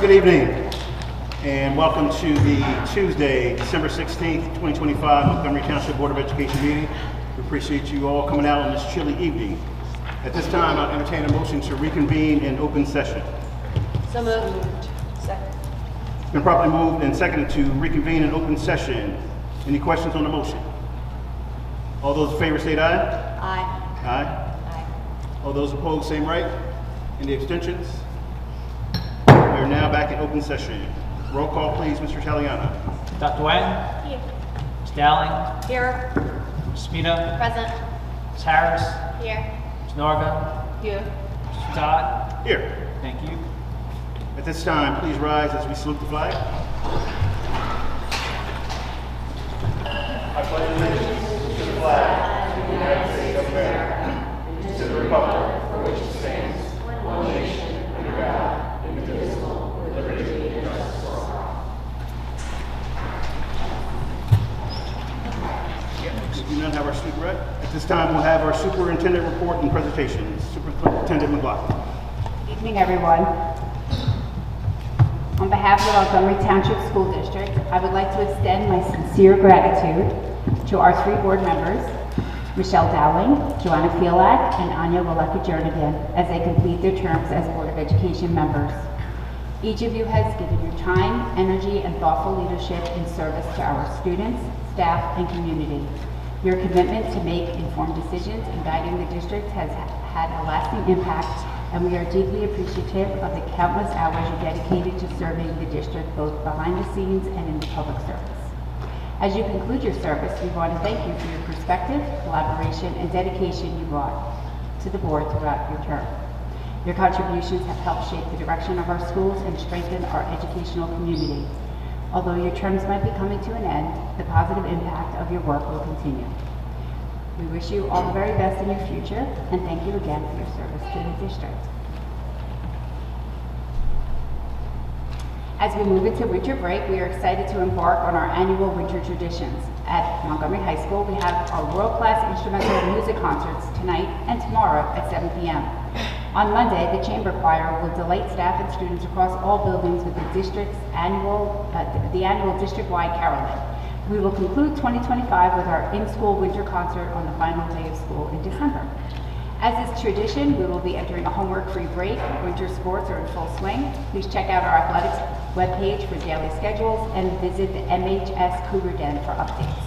Good evening, and welcome to the Tuesday, December 16th, 2025 Montgomery Township Board of Education meeting. We appreciate you all coming out on this chilly evening. At this time, I'll entertain a motion to reconvene in open session. So moved. Second. It's been properly moved and seconded to reconvene in open session. Any questions on the motion? All those in favor say aye. Aye. Aye. Aye. All those opposed, same right. Any abstentions? We are now back in open session. Roll call, please, Mr. Taliana. Dr. Wang, Here. Ms. Dowling, Here. Ms. Smita, Present. Ms. Harris, Here. Ms. Norga, Here. Mr. Todd. Here. Thank you. At this time, please rise as we salute the flag. I pledge allegiance to the flag of the United States of America, and to the republic for which it stands, one nation, under God, indivisible, with liberty and justice for all. We do not have our student rep. At this time, we'll have our superintendent report and presentation. Superintendent McLaughlin. Good evening, everyone. On behalf of the Montgomery Township School District, I would like to extend my sincere gratitude to our three board members, Michelle Dowling, Joanna Fielak, and Anya Waleka-Jernigan, as they complete their terms as Board of Education members. Each of you has given your time, energy, and thoughtful leadership in service to our students, staff, and community. Your commitment to make informed decisions in guiding the district has had a lasting impact, and we are deeply appreciative of the countless hours you dedicated to serving the district both behind the scenes and in the public service. As you conclude your service, we want to thank you for your perspective, collaboration, and dedication you brought to the board throughout your term. Your contributions have helped shape the direction of our schools and strengthen our educational community. Although your terms might be coming to an end, the positive impact of your work will continue. We wish you all the very best in your future, and thank you again for your service to the district. As we move into winter break, we are excited to embark on our annual winter traditions. At Montgomery High School, we have our world-class instrumental music concerts tonight and tomorrow at 7 p.m. On Monday, the Chamber Choir will delight staff and students across all buildings with the district's annual district-wide caroling. We will conclude 2025 with our in-school winter concert on the final day of school in December. As is tradition, we will be entering a homework-free break. Winter sports are in full swing. Please check out our athletics webpage for daily schedules and visit the MHS Cougar Den for updates.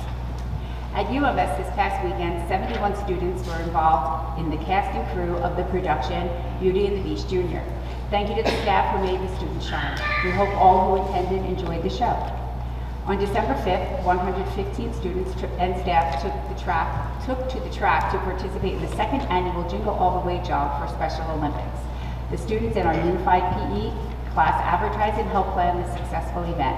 At UMS this past weekend, 71 students were involved in the cast and crew of the production Beauty and the Beast Jr. Thank you to the staff who made the students shine. We hope all who attended enjoyed the show. On December 5th, 115 students and staff took to the track to participate in the second annual Jingle All the Way jog for Special Olympics. The students in our unified PE class advertised and helped plan the successful event.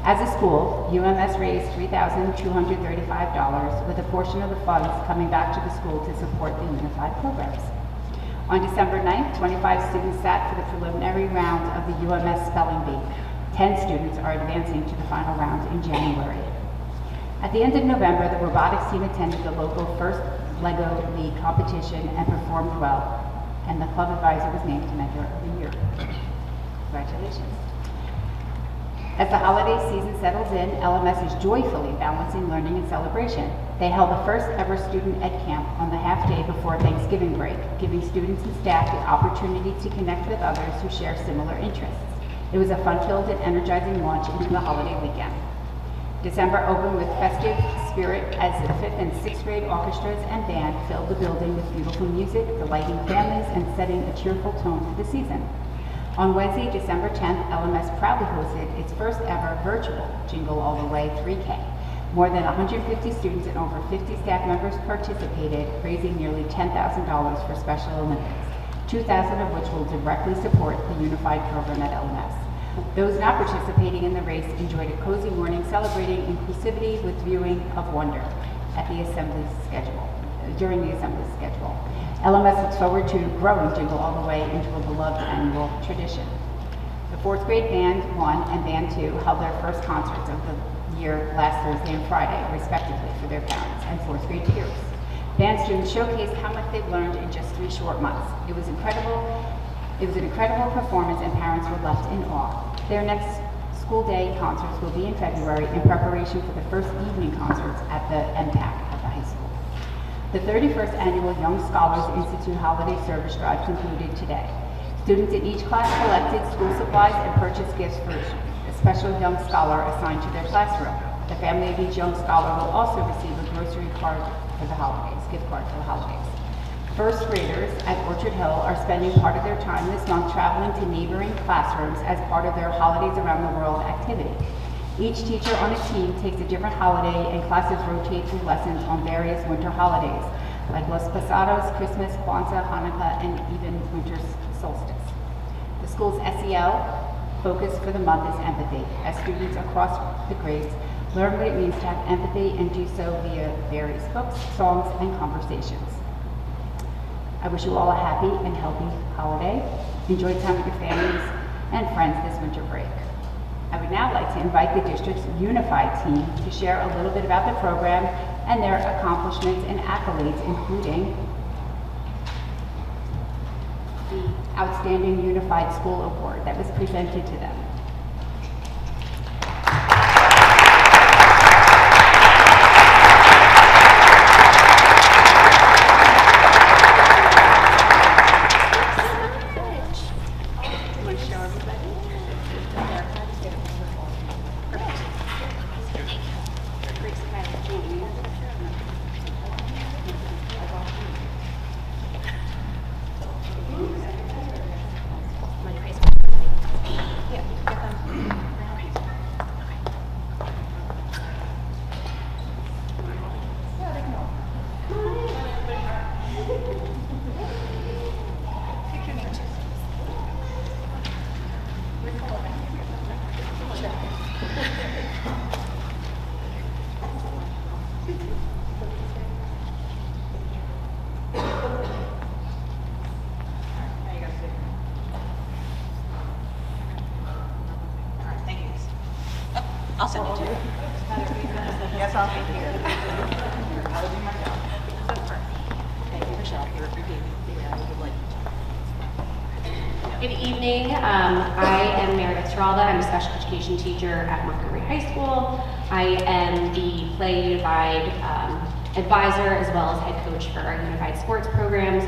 As a school, UMS raised $3,235, with a portion of the funds coming back to the school to support the unified programs. On December 9th, 25 students sat for the preliminary round of the UMS Spelling Bee. 10 students are advancing to the final round in January. At the end of November, the robotics team attended the local first LEGO League competition and performed well, and the club advisor was named Mentor of the Year. Congratulations. As the holiday season settles in, LMS is joyfully balancing learning and celebration. They held the first ever student ed camp on the half day before Thanksgiving break, giving students and staff the opportunity to connect with others who share similar interests. It was a fun-filled and energizing launch into the holiday weekend. December opened with festive spirit as the 5th and 6th grade orchestras and band filled the building with beautiful music, delighting families and setting a cheerful tone for the season. On Wednesday, December 10th, LMS proudly hosted its first ever virtual Jingle All the Way 3K. More than 150 students and over 50 staff members participated, raising nearly $10,000 for Special Olympics, $2,000 of which will directly support the unified program at LMS. Those not participating in the race enjoyed a cozy morning celebrating inclusivity with viewing of Wonder during the assembly schedule. LMS looks forward to growing Jingle All the Way into a beloved annual tradition. The 4th grade Band 1 and Band 2 held their first concerts of the year last Thursday and Friday, respectively, for their parents and 4th grade peers. Band students showcased how much they've learned in just 3 short months. It was an incredible performance, and parents were left in awe. Their next school day concerts will be in February in preparation for the first evening concerts at the MPAC at the high school. The 31st Annual Young Scholars Institute Holiday Service Drive concluded today. Students in each class collected school supplies and purchased gifts for a special young scholar assigned to their classroom. The family of each young scholar will also receive a grocery card for the holidays, gift card for the holidays. First graders at Orchard Hill are spending part of their time this month traveling to neighboring classrooms as part of their Holidays Around the World activity. Each teacher on a team takes a different holiday, and classes rotate through lessons on various winter holidays, like Los Pasados, Christmas, Kwanzaa, Hanukkah, and even winter solstice. The school's SEL focus for the month is empathy, as students across the grades learn what it means to have empathy and do so via various books, songs, and conversations. I wish you all a happy and healthy holiday. Enjoy time with your families and friends this winter break. I would now like to invite the district's Unified team to share a little bit about the program and their accomplishments and accolades, including the Outstanding Unified School Award that was presented to them. I'll send it to you. Yes, I'll be here. I'll do my job. Thank you, Michelle, for repeating the way I would like you to. Good evening. I am Meredith Stralda. I'm a special education teacher at Montgomery High School. I am the Play Unified advisor as well as head coach for our Unified sports programs.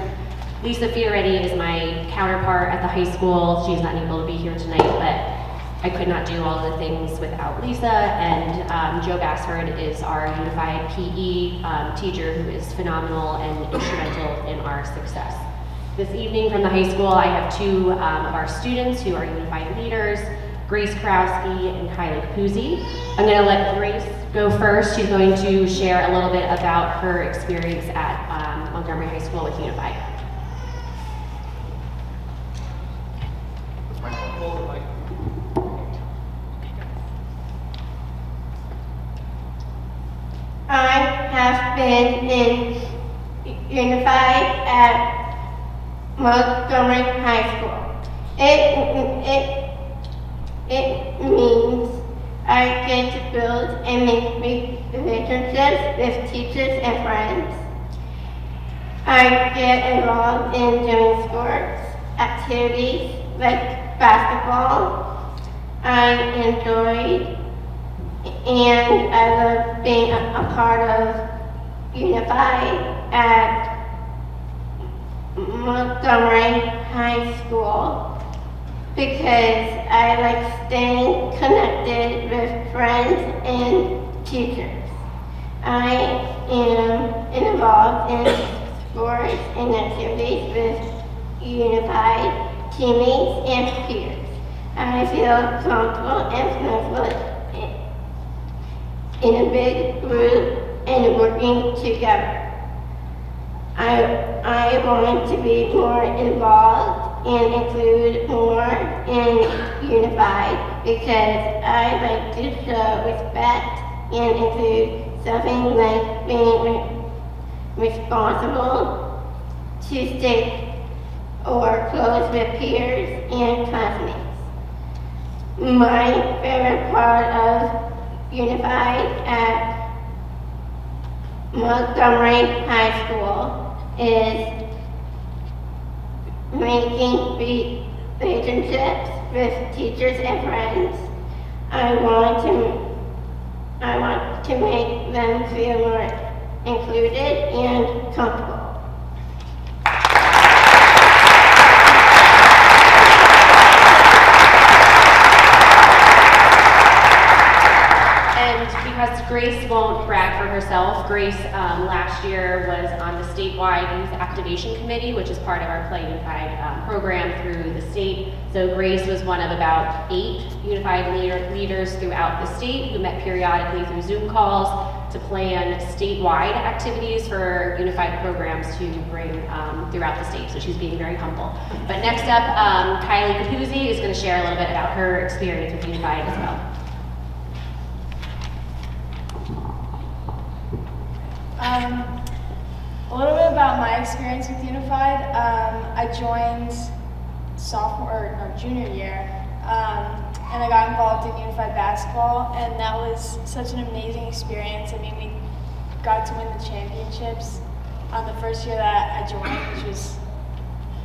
Lisa Fioretti is my counterpart at the high school. She's not able to be here tonight, but I could not do all of the things without Lisa. And Joe Bassford is our Unified PE teacher who is phenomenal and instrumental in our success. This evening from the high school, I have two of our students who are Unified leaders, Grace Karowski and Kylie Capuzzi. I'm going to let Grace go first. She's going to share a little bit about her experience at Montgomery High School with Unified. I have been in Unified at Montgomery High School. It means I get to build and make relationships with teachers and friends. I get involved in doing sports activities like basketball. I enjoyed and I love being a part of Unified at Montgomery High School because I like staying connected with friends and teachers. I am involved in sports and activities with Unified teammates and peers. I feel comfortable and comfortable in a big group and working together. I want to be more involved and include more in Unified because I like to show respect and include something like being responsible, to stick or close with peers and classmates. My favorite part of Unified at Montgomery High School is making relationships with teachers and friends. I want to make them feel more included and comfortable. And because Grace won't brag for herself, Grace last year was on the statewide youth activation committee, which is part of our Play Unified program through the state. So Grace was one of about 8 unified leaders throughout the state who met periodically through Zoom calls to plan statewide activities for unified programs to bring throughout the state. So she's being very humble. But next up, Kylie Capuzzi is going to share a little bit about her experience with Unified as well. A little bit about my experience with Unified. I joined junior year, and I got involved in Unified basketball, and that was such an amazing experience. I mean, we got to win the championships on the first year that I joined, which was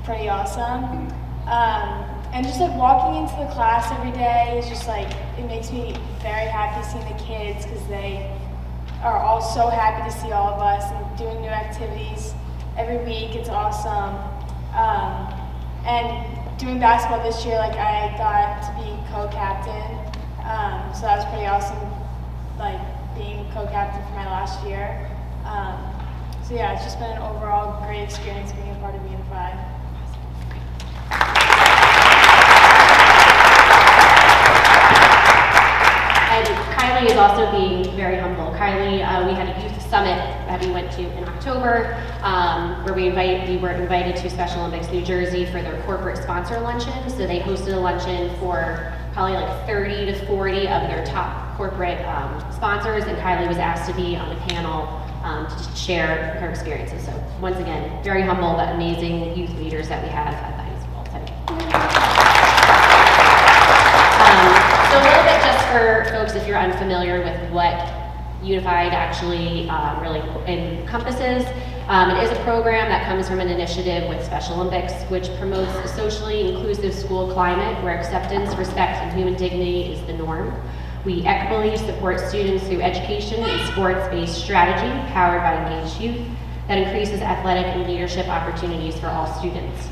pretty awesome. And just like walking into the class every day is just like, it makes me very happy seeing the kids because they are all so happy to see all of us and doing new activities every week. It's awesome. And doing basketball this year, like I got to be co-captain. So that was pretty awesome, like being co-captain for my last year. So yeah, it's just been an overall great experience being a part of Unified. And Kylie is also being very humble. Kylie, we had a youth summit that we went to in October, where we were invited to Special Olympics New Jersey for their corporate sponsor luncheon. So they hosted a luncheon for probably like 30 to 40 of their top corporate sponsors, and Kylie was asked to be on the panel to share her experiences. So once again, very humble, but amazing youth leaders that we have at the high school today. So a little bit just for folks, if you're unfamiliar with what Unified actually really encompasses. It is a program that comes from an initiative with Special Olympics, which promotes a socially inclusive school climate where acceptance, respect, and human dignity is the norm. We equitably support students through education and sports-based strategy powered by engaged youth that increases athletic and leadership opportunities for all students.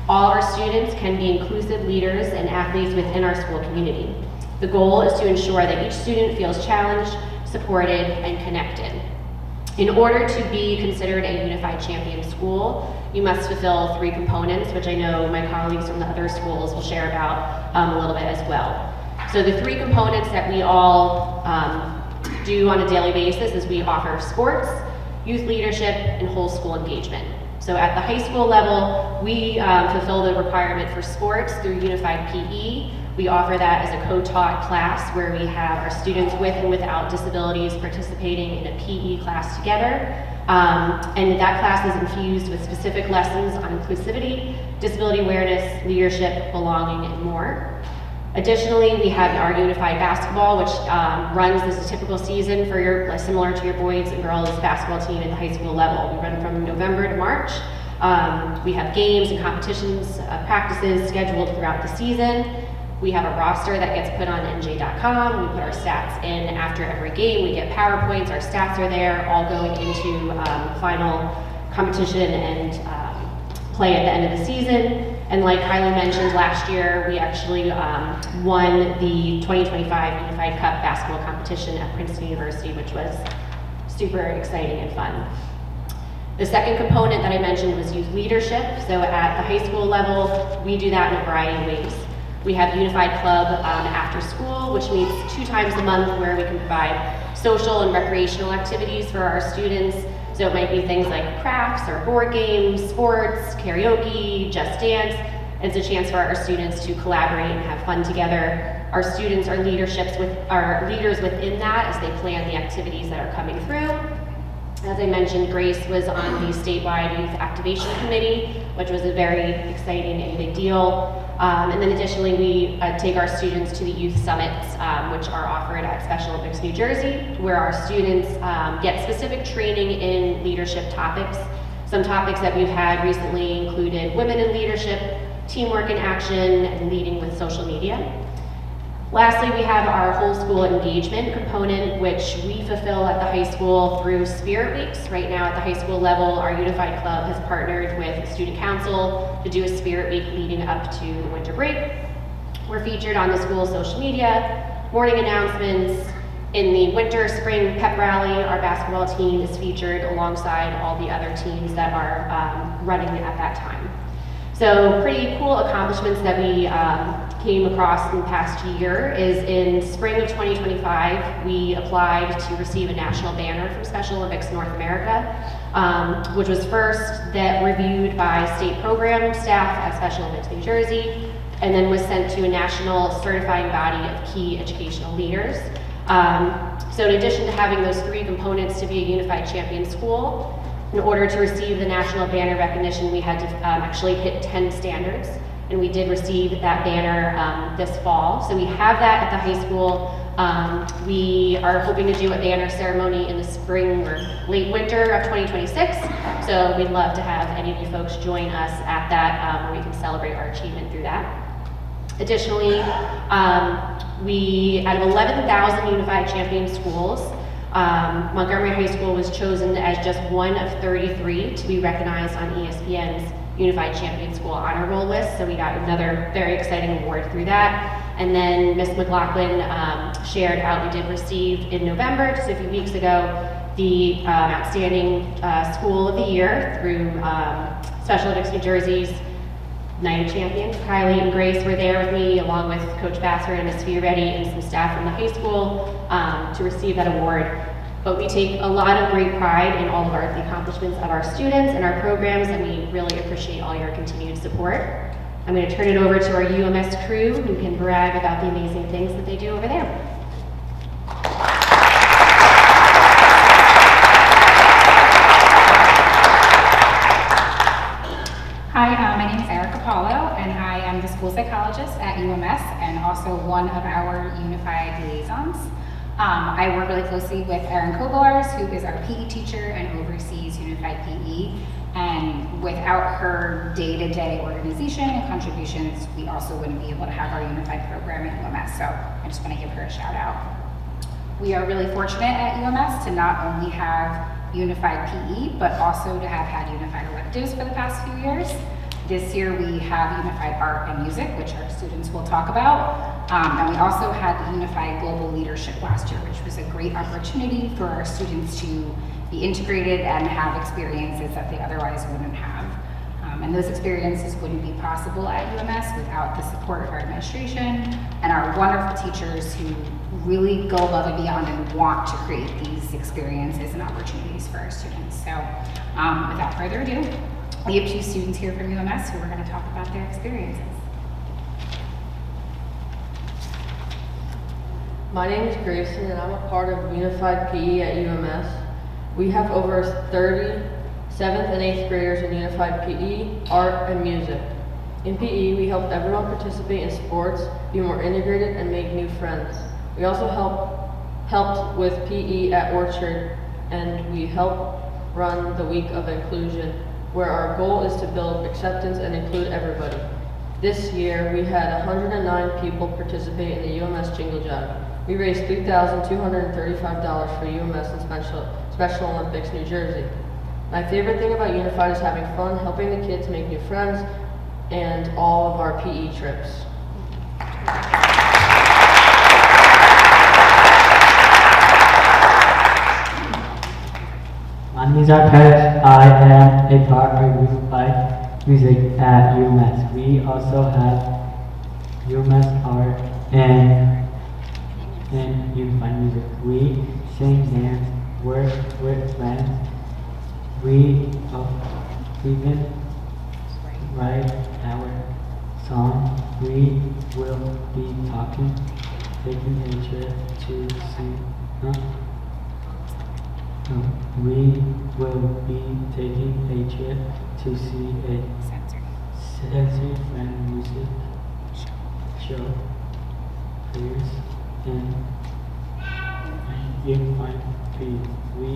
All of our students can be inclusive leaders and athletes within our school community. The goal is to ensure that each student feels challenged, supported, and connected. In order to be considered a unified champion school, you must fulfill 3 components, which I know my colleagues from the other schools will share about a little bit as well. So the 3 components that we all do on a daily basis is we offer sports, youth leadership, and whole school engagement. So at the high school level, we fulfill the requirement for sports through Unified PE. We offer that as a co-taught class where we have our students with and without disabilities participating in a PE class together. And that class is infused with specific lessons on inclusivity, disability awareness, leadership, belonging, and more. Additionally, we have our Unified basketball, which runs as a typical season for your, similar to your boys and girls basketball team at the high school level. We run from November to March. We have games and competitions, practices scheduled throughout the season. We have a roster that gets put on NJ.com. We put our stats in after every game. We get PowerPoints, our stats are there, all going into final competition and play at the end of the season. And like Kylie mentioned, last year we actually won the 2025 Unified Cup basketball competition at Princeton University, which was super exciting and fun. The second component that I mentioned was youth leadership. So at the high school level, we do that in a variety of ways. We have Unified Club after school, which meets 2 times a month where we can provide social and recreational activities for our students. So it might be things like crafts or board games, sports, karaoke, just dance. It's a chance for our students to collaborate and have fun together. Our students are leaders within that as they plan the activities that are coming through. As I mentioned, Grace was on the statewide youth activation committee, which was a very exciting and big deal. And then additionally, we take our students to the youth summits, which are offered at Special Olympics New Jersey, where our students get specific training in leadership topics. Some topics that we've had recently included women in leadership, teamwork in action, and leading with social media. Lastly, we have our whole school engagement component, which we fulfill at the high school through Spirit Weeks. Right now at the high school level, our Unified Club has partnered with the Student Council to do a Spirit Week leading up to the winter break. We're featured on the school's social media, morning announcements. In the winter, spring pep rally, our basketball team is featured alongside all the other teams that are running at that time. So pretty cool accomplishments that we came across in the past year is in spring of 2025, we applied to receive a national banner from Special Olympics North America, which was first reviewed by state program staff at Special Olympics New Jersey, and then was sent to a national certifying body of key educational leaders. So in addition to having those three components to be a unified champion school, in order to receive the national banner recognition, we had to actually hit 10 standards, and we did receive that banner this fall. So we have that at the high school. We are hoping to do a banner ceremony in the spring or late winter of 2026. So we'd love to have any of you folks join us at that, where we can celebrate our achievement through that. Additionally, out of 11,000 unified champion schools, Montgomery High School was chosen as just one of 33 to be recognized on ESPN's Unified Champion School Honor Roll list. So we got another very exciting award through that. And then Ms. McLaughlin shared out, we did receive in November, just a few weeks ago, the Outstanding School of the Year through Special Olympics New Jersey's Night of Champions. Kylie and Grace were there with me, along with Coach Bassler and Ms. Fioretti and some staff from the high school to receive that award. But we take a lot of great pride in all of the accomplishments of our students and our programs, and we really appreciate all your continued support. I'm going to turn it over to our UMS crew, who can brag about the amazing things that they do over there. Hi, my name is Erica Paulo, and I am the school psychologist at UMS and also one of our Unified liaisons. I work really closely with Erin Koglars, who is our PE teacher and oversees Unified PE. And without her day-to-day organization and contributions, we also wouldn't be able to have our Unified program at UMS. So I just want to give her a shout out. We are really fortunate at UMS to not only have Unified PE, but also to have had Unified electives for the past few years. This year we have Unified Art and Music, which our students will talk about. And we also had Unified Global Leadership last year, which was a great opportunity for our students to be integrated and have experiences that they otherwise wouldn't have. And those experiences wouldn't be possible at UMS without the support of our administration and our wonderful teachers who really go above and beyond and want to create these experiences and opportunities for our students. So without further ado, we have two students here from UMS who are going to talk about their experiences. My name is Grayson and I'm a part of Unified PE at UMS. We have over 30 7th and 8th graders in Unified PE, Art, and Music. In PE, we help everyone participate in sports, be more integrated, and make new friends. We also helped with PE at Orchard, and we help run the Week of Inclusion, where our goal is to build acceptance and include everybody. This year, we had 109 people participate in the UMS Jingle Jive. We raised $3,235 for UMS and Special Olympics New Jersey. My favorite thing about Unified is having fun, helping the kids make new friends, and all of our PE trips. My name is Arpesh. I am a part of Unified Music at UMS. We also have UMS Art and Unified Music. We sing, dance, work with friends. We even write our song. We will be taking a trip to see. We will be taking a trip to see a sensory-friendly music show. Players and Unified PE. We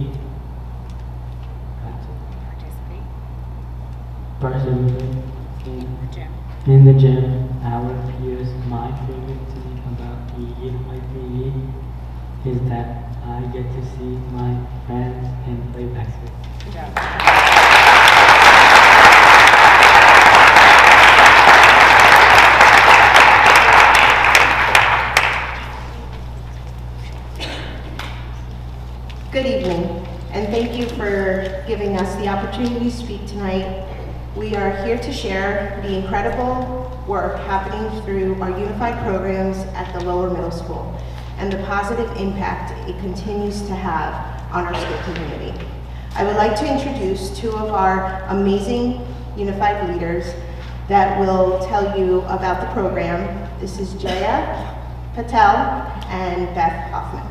participate in In the gym, our peers, my favorite thing about the Unified PE is that I get to see my friends and play basketball. Good evening, and thank you for giving us the opportunity to speak tonight. We are here to share the incredible work happening through our unified programs at the lower middle school and the positive impact it continues to have on our school community. I would like to introduce two of our amazing unified leaders that will tell you about the program. This is Jaya Patel and Beth Hoffman.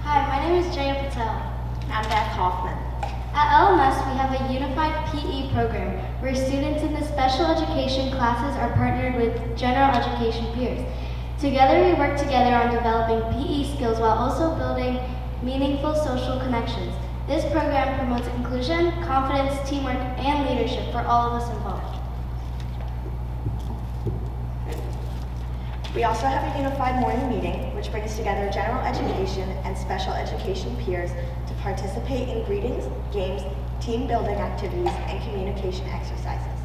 Hi, my name is Jaya Patel. I'm Beth Hoffman. At LMS, we have a unified PE program where students in the special education classes are partnered with general education peers. Together, we work together on developing PE skills while also building meaningful social connections. This program promotes inclusion, confidence, teamwork, and leadership for all of us involved. We also have a unified morning meeting, which brings together general education and special education peers to participate in greetings, games, team building activities, and communication exercises.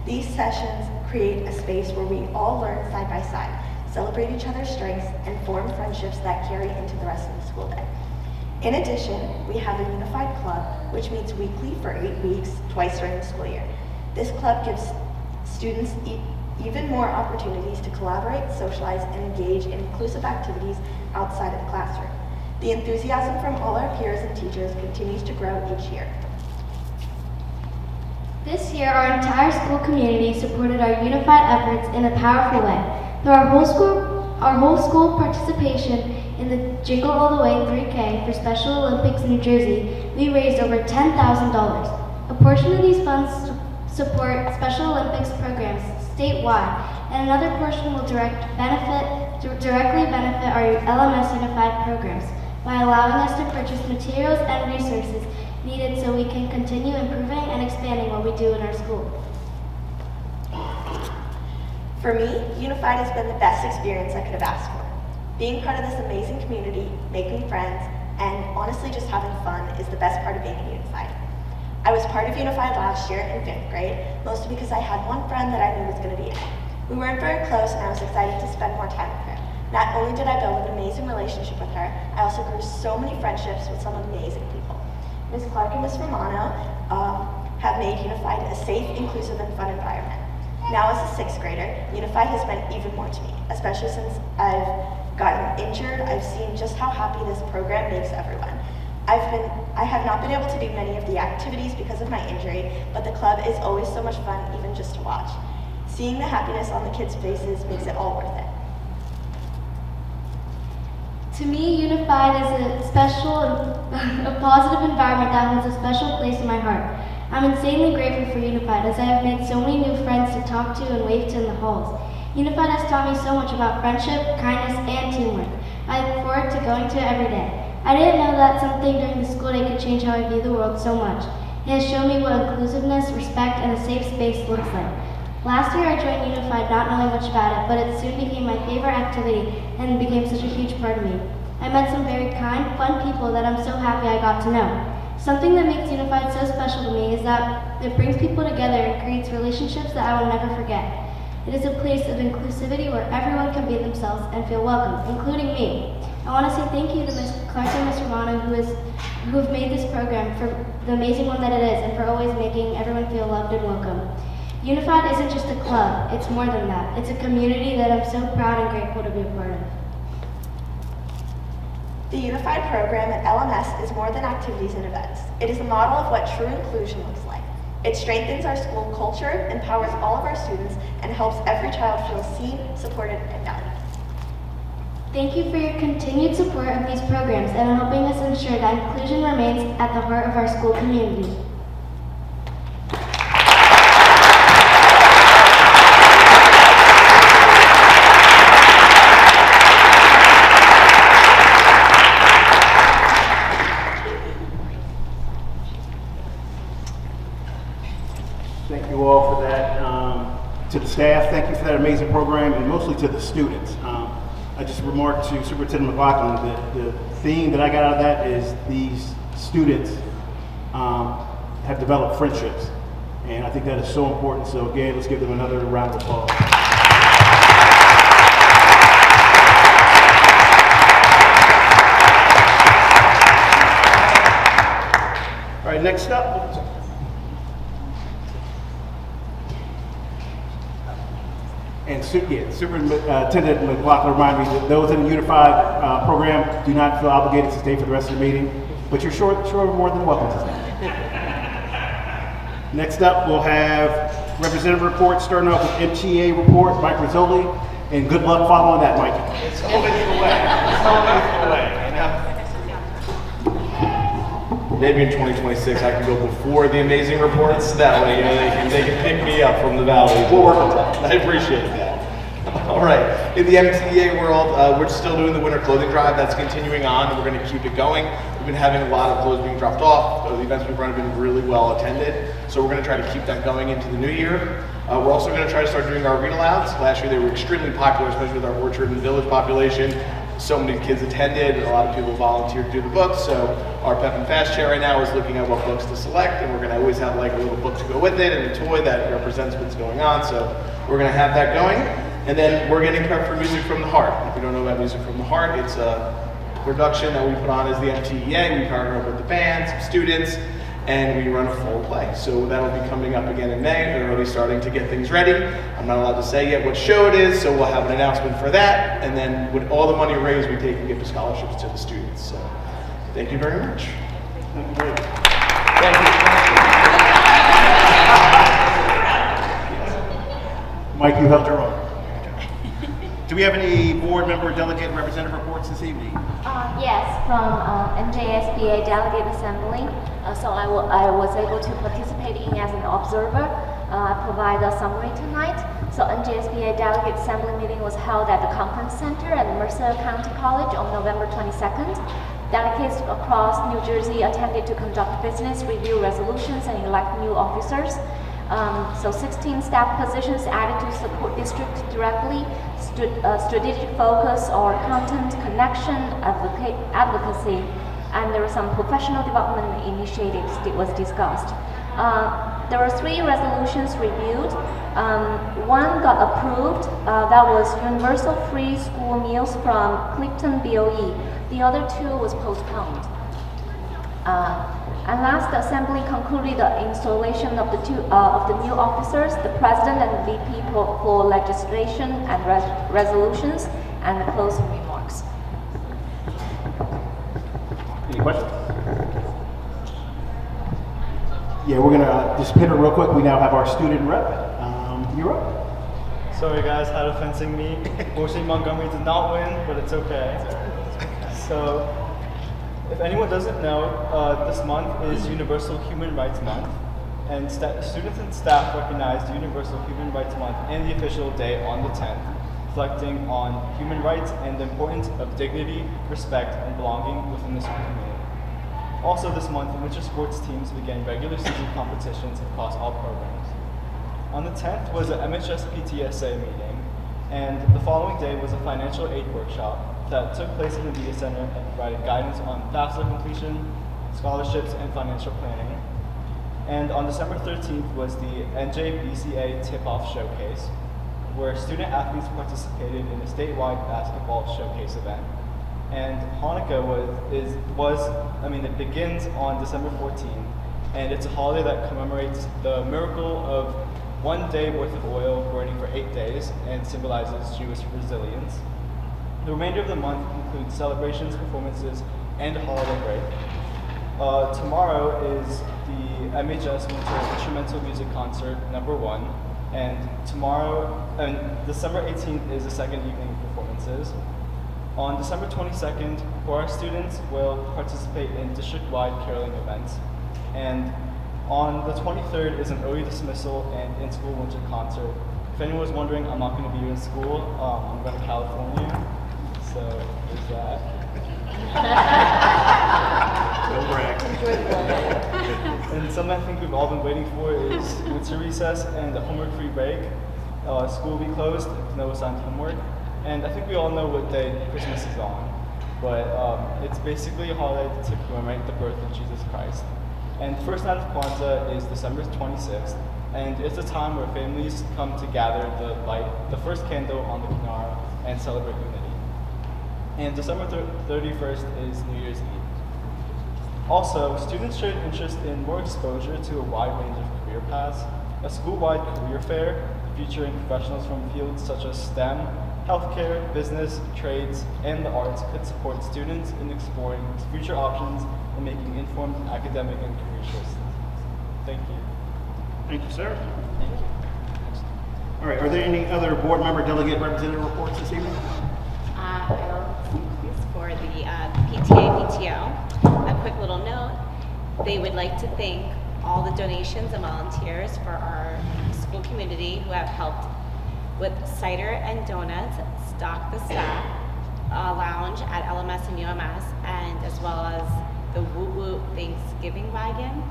These sessions create a space where we all learn side by side, celebrate each other's strengths, and form friendships that carry into the rest of the school day. In addition, we have a unified club, which meets weekly for 8 weeks, twice during the school year. This club gives students even more opportunities to collaborate, socialize, and engage in inclusive activities outside of the classroom. The enthusiasm from all our peers and teachers continues to grow each year. This year, our entire school community supported our unified efforts in a powerful way. Through our whole school participation in the Jingle All the Way 3K for Special Olympics New Jersey, we raised over $10,000. A portion of these funds support Special Olympics programs statewide, and another portion will directly benefit our LMS Unified programs by allowing us to purchase materials and resources needed so we can continue improving and expanding what we do in our school. For me, Unified has been the best experience I could have asked for. Being part of this amazing community, making friends, and honestly just having fun is the best part of being in Unified. I was part of Unified last year in 5th grade, mostly because I had one friend that I knew was going to be in it. We weren't very close, and I was excited to spend more time with her. Not only did I build an amazing relationship with her, I also grew so many friendships with some amazing people. Ms. Clark and Ms. Romano have made Unified a safe, inclusive, and fun environment. Now as a 6th grader, Unified has meant even more to me, especially since I've gotten injured. I've seen just how happy this program makes everyone. I have not been able to do many of the activities because of my injury, but the club is always so much fun, even just to watch. Seeing the happiness on the kids' faces makes it all worth it. To me, Unified is a positive environment that holds a special place in my heart. I'm insanely grateful for Unified, as I have made so many new friends to talk to and wave to in the halls. Unified has taught me so much about friendship, kindness, and teamwork. I look forward to going to it every day. I didn't know that something during the school day could change how I view the world so much. It has shown me what inclusiveness, respect, and a safe space looks like. Last year I joined Unified not knowing much about it, but it soon became my favorite activity and became such a huge part of me. I met some very kind, fun people that I'm so happy I got to know. Something that makes Unified so special to me is that it brings people together and creates relationships that I will never forget. It is a place of inclusivity where everyone can be themselves and feel welcome, including me. I want to say thank you to Ms. Clark and Ms. Romano who have made this program for the amazing one that it is and for always making everyone feel loved and welcome. Unified isn't just a club, it's more than that. It's a community that I'm so proud and grateful to be a part of. The Unified program at LMS is more than activities and events. It is a model of what true inclusion looks like. It strengthens our school culture, empowers all of our students, and helps every child feel seen, supported, and valued. Thank you for your continued support of these programs and helping us ensure that inclusion remains at the heart of our school community. To the staff, thank you for that amazing program, and mostly to the students. I just remarked to Superintendent McLaughlin that the theme that I got out of that is these students have developed friendships, and I think that is so important. So again, let's give them another round of applause. All right, next up. And Superintendent McLaughlin reminded me that those in the Unified program do not feel obligated to stay for the rest of the meeting, but you're sure more than welcome to stay. Next up, we'll have representative report, starting off with MTA report, Mike Rizzoli, and good luck following that, Mike. It's always the way. It's always the way, you know? Maybe in 2026 I can go before the amazing reports. That way, you know, they can pick me up from the valley. We'll work on that. I appreciate that. All right. In the MTA world, we're still doing the winter clothing drive. That's continuing on, and we're going to keep it going. We've been having a lot of clothes being dropped off. The events we've run have been really well attended, so we're going to try to keep that going into the new year. We're also going to try to start doing our read-alouds. Last year they were extremely popular, especially with our Orchard and Village population. So many kids attended, a lot of people volunteered to do the books, so our Pep and Fast chair right now is looking at what books to select, and we're going to always have like a little book to go with it and a toy that represents what's going on, so we're going to have that going. And then we're getting prepped for Music from the Heart. If you don't know about Music from the Heart, it's a production that we put on as the MTEA. We partner up with the band, some students, and we run a full play. So that'll be coming up again in May. They're already starting to get things ready. I'm not allowed to say yet what show it is, so we'll have an announcement for that. And then with all the money raised, we take and give the scholarships to the students. So thank you very much. Thank you very much. Mike, you held your own. Do we have any board member, delegate, representative reports this evening? Yes, from NJSBA Delegate Assembly. So I was able to participate in as an observer. I provide a summary tonight. So NJSBA Delegate Assembly meeting was held at the Conference Center at Mercer County College on November 22nd. Delegates across New Jersey attended to conduct business, review resolutions, and elect new officers. So 16 staff positions added to support district directly, strategic focus or content connection, advocacy, and there were some professional development initiatives that was discussed. There were 3 resolutions reviewed. One got approved, that was universal free school meals from Clifton BOE. The other 2 was postponed. And last, the assembly concluded the installation of the new officers, the president and the VP for legislation and resolutions, and the closing remarks. Any questions? Yeah, we're gonna just pivot real quick. We now have our student rep. You're up. Sorry guys, had a fencing meet. Fortunately, Montgomery did not win, but it's okay. So, if anyone doesn't know, this month is Universal Human Rights Month, and students and staff recognized Universal Human Rights Month and the official day on the 10th, reflecting on human rights and the importance of dignity, respect, and belonging within the school community. Also this month, winter sports teams began regular season competitions across all programs. On the 10th was an MHS-PTSA meeting, and the following day was a financial aid workshop that took place in the Media Center and provided guidance on FAFSA completion, scholarships, and financial planning. And on December 13th was the NJBCA Tip-Off Showcase, where student athletes participated in a statewide basketball showcase event. And Hanukkah it begins on December 14th, and it's a holiday that commemorates the miracle of 1 day worth of oil burning for 8 days and symbolizes Jewish resilience. The remainder of the month includes celebrations, performances, and a holiday break. Tomorrow is the MHS Winter Instrumental Music Concert #1, and December 18th is the second evening performances. On December 22nd, choir students will participate in district-wide caroling events, and on the 23rd is an early dismissal and in-school winter concert. If anyone was wondering, I'm not going to be in school. I'm going to California. So there's that. Don't brag. And something I think we've all been waiting for is winter recess and a homework-free break. School will be closed with no assigned homework. And I think we all know what day Christmas is on. But it's basically a holiday to commemorate the birth of Jesus Christ. And the first night of Kwanzaa is December 26th. And it's a time where families come to gather to light the first candle on the Kinara and celebrate unity. And December 31st is New Year's Eve. Also, students showed interest in more exposure to a wide range of career paths. A school-wide career fair featuring professionals from fields such as STEM, healthcare, business, trades, and the arts could support students in exploring future options and making informed academic and career choices. Thank you. Thank you, sir. All right, are there any other board member, delegate, representative reports this evening? For the PTA, PTO, a quick little note. They would like to thank all the donations and volunteers for our school community who have helped with cider and donuts, stock the staff lounge at LMS and UMS, and as well as the Woot Woot Thanksgiving wagon.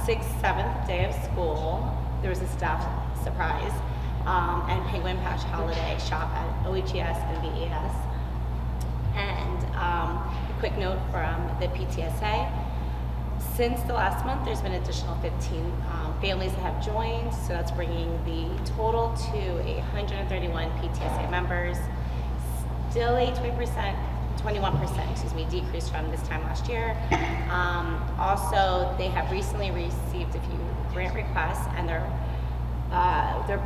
6th, 7th day of school, there was a staff surprise, and Penguin Patch holiday shop at OHES and VES. And a quick note from the PTSA. Since the last month, there's been an additional 15 families that have joined, so that's bringing the total to 131 PTSA members. Still a 21% decrease from this time last year. Also, they have recently received a few grant requests, and they're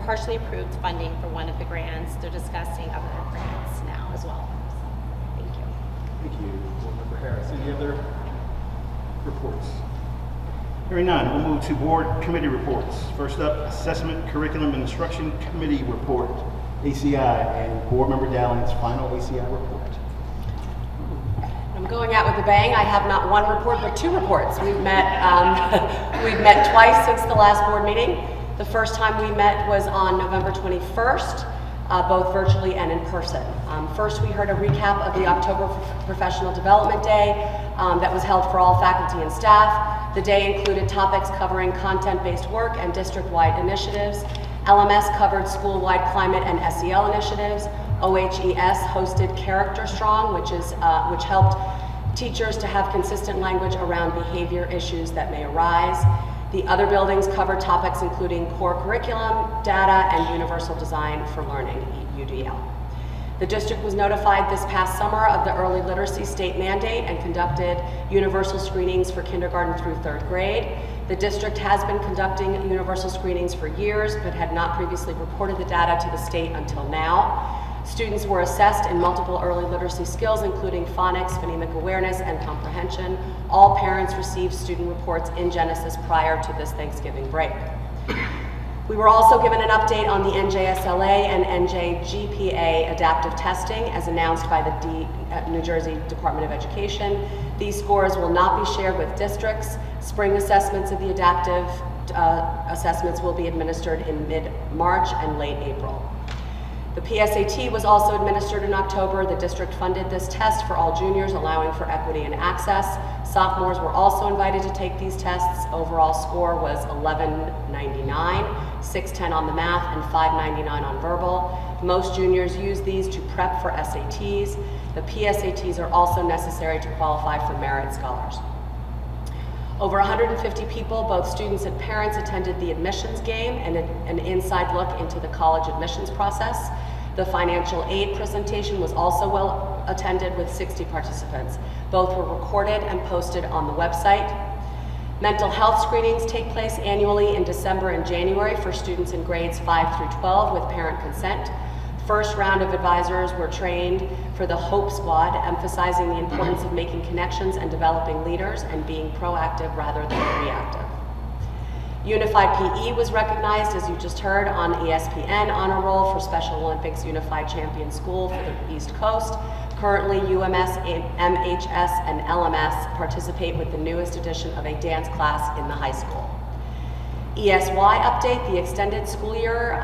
partially approved funding for one of the grants. They're discussing other grants now as well. So, thank you. Thank you, Board Member Harris. Any other reports? Hearing none, we'll move to board committee reports. First up, Assessment, Curriculum, and Instruction Committee report, ACI, and Board Member Dowling's final ACI report. I'm going out with a bang. I have not one report, but two reports. We've met twice since the last board meeting. The first time we met was on November 21st, both virtually and in person. First, we heard a recap of the October Professional Development Day that was held for all faculty and staff. The day included topics covering content-based work and district-wide initiatives. LMS covered school-wide climate and SEL initiatives. OHES hosted Character Strong, which helped teachers to have consistent language around behavior issues that may arise. The other buildings covered topics including core curriculum, data, and universal design for learning, UDL. The district was notified this past summer of the early literacy state mandate and conducted universal screenings for kindergarten through 3rd grade. The district has been conducting universal screenings for years, but had not previously reported the data to the state until now. Students were assessed in multiple early literacy skills, including phonics, phonemic awareness, and comprehension. All parents received student reports in Genesis prior to this Thanksgiving break. We were also given an update on the NJSLA and NJGPA adaptive testing as announced by the New Jersey Department of Education. These scores will not be shared with districts. Spring assessments of the adaptive assessments will be administered in mid-March and late April. The PSAT was also administered in October. The district funded this test for all juniors, allowing for equity and access. Sophomores were also invited to take these tests. Overall score was 1199, 610 on the math, and 599 on verbal. Most juniors use these to prep for SATs. The PSATs are also necessary to qualify for Merit Scholars. Over 150 people, both students and parents, attended the admissions game and an inside look into the college admissions process. The financial aid presentation was also well attended with 60 participants. Both were recorded and posted on the website. Mental health screenings take place annually in December and January for students in grades 5 through 12 with parent consent. First round of advisors were trained for the HOPE Squad, emphasizing the importance of making connections and developing leaders and being proactive rather than reactive. Unified PE was recognized, as you just heard, on ESPN Honor Roll for Special Olympics Unified Champion School for the East Coast. Currently, UMS, MHS, and LMS participate with the newest edition of a dance class in the high school. ESY update, the extended school year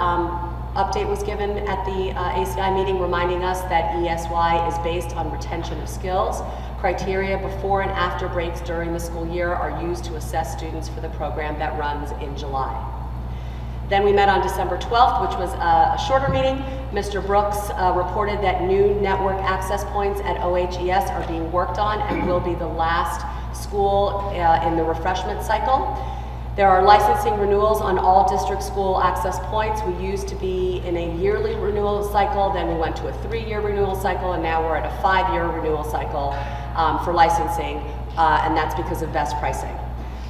update was given at the ACI meeting, reminding us that ESY is based on retention of skills. Criteria before and after breaks during the school year are used to assess students for the program that runs in July. Then we met on December 12th, which was a shorter meeting. Mr. Brooks reported that new network access points at OHES are being worked on and will be the last school in the refreshment cycle. There are licensing renewals on all district school access points. We used to be in a yearly renewal cycle, then we went to a 3-year renewal cycle, and now we're at a 5-year renewal cycle for licensing, and that's because of best pricing.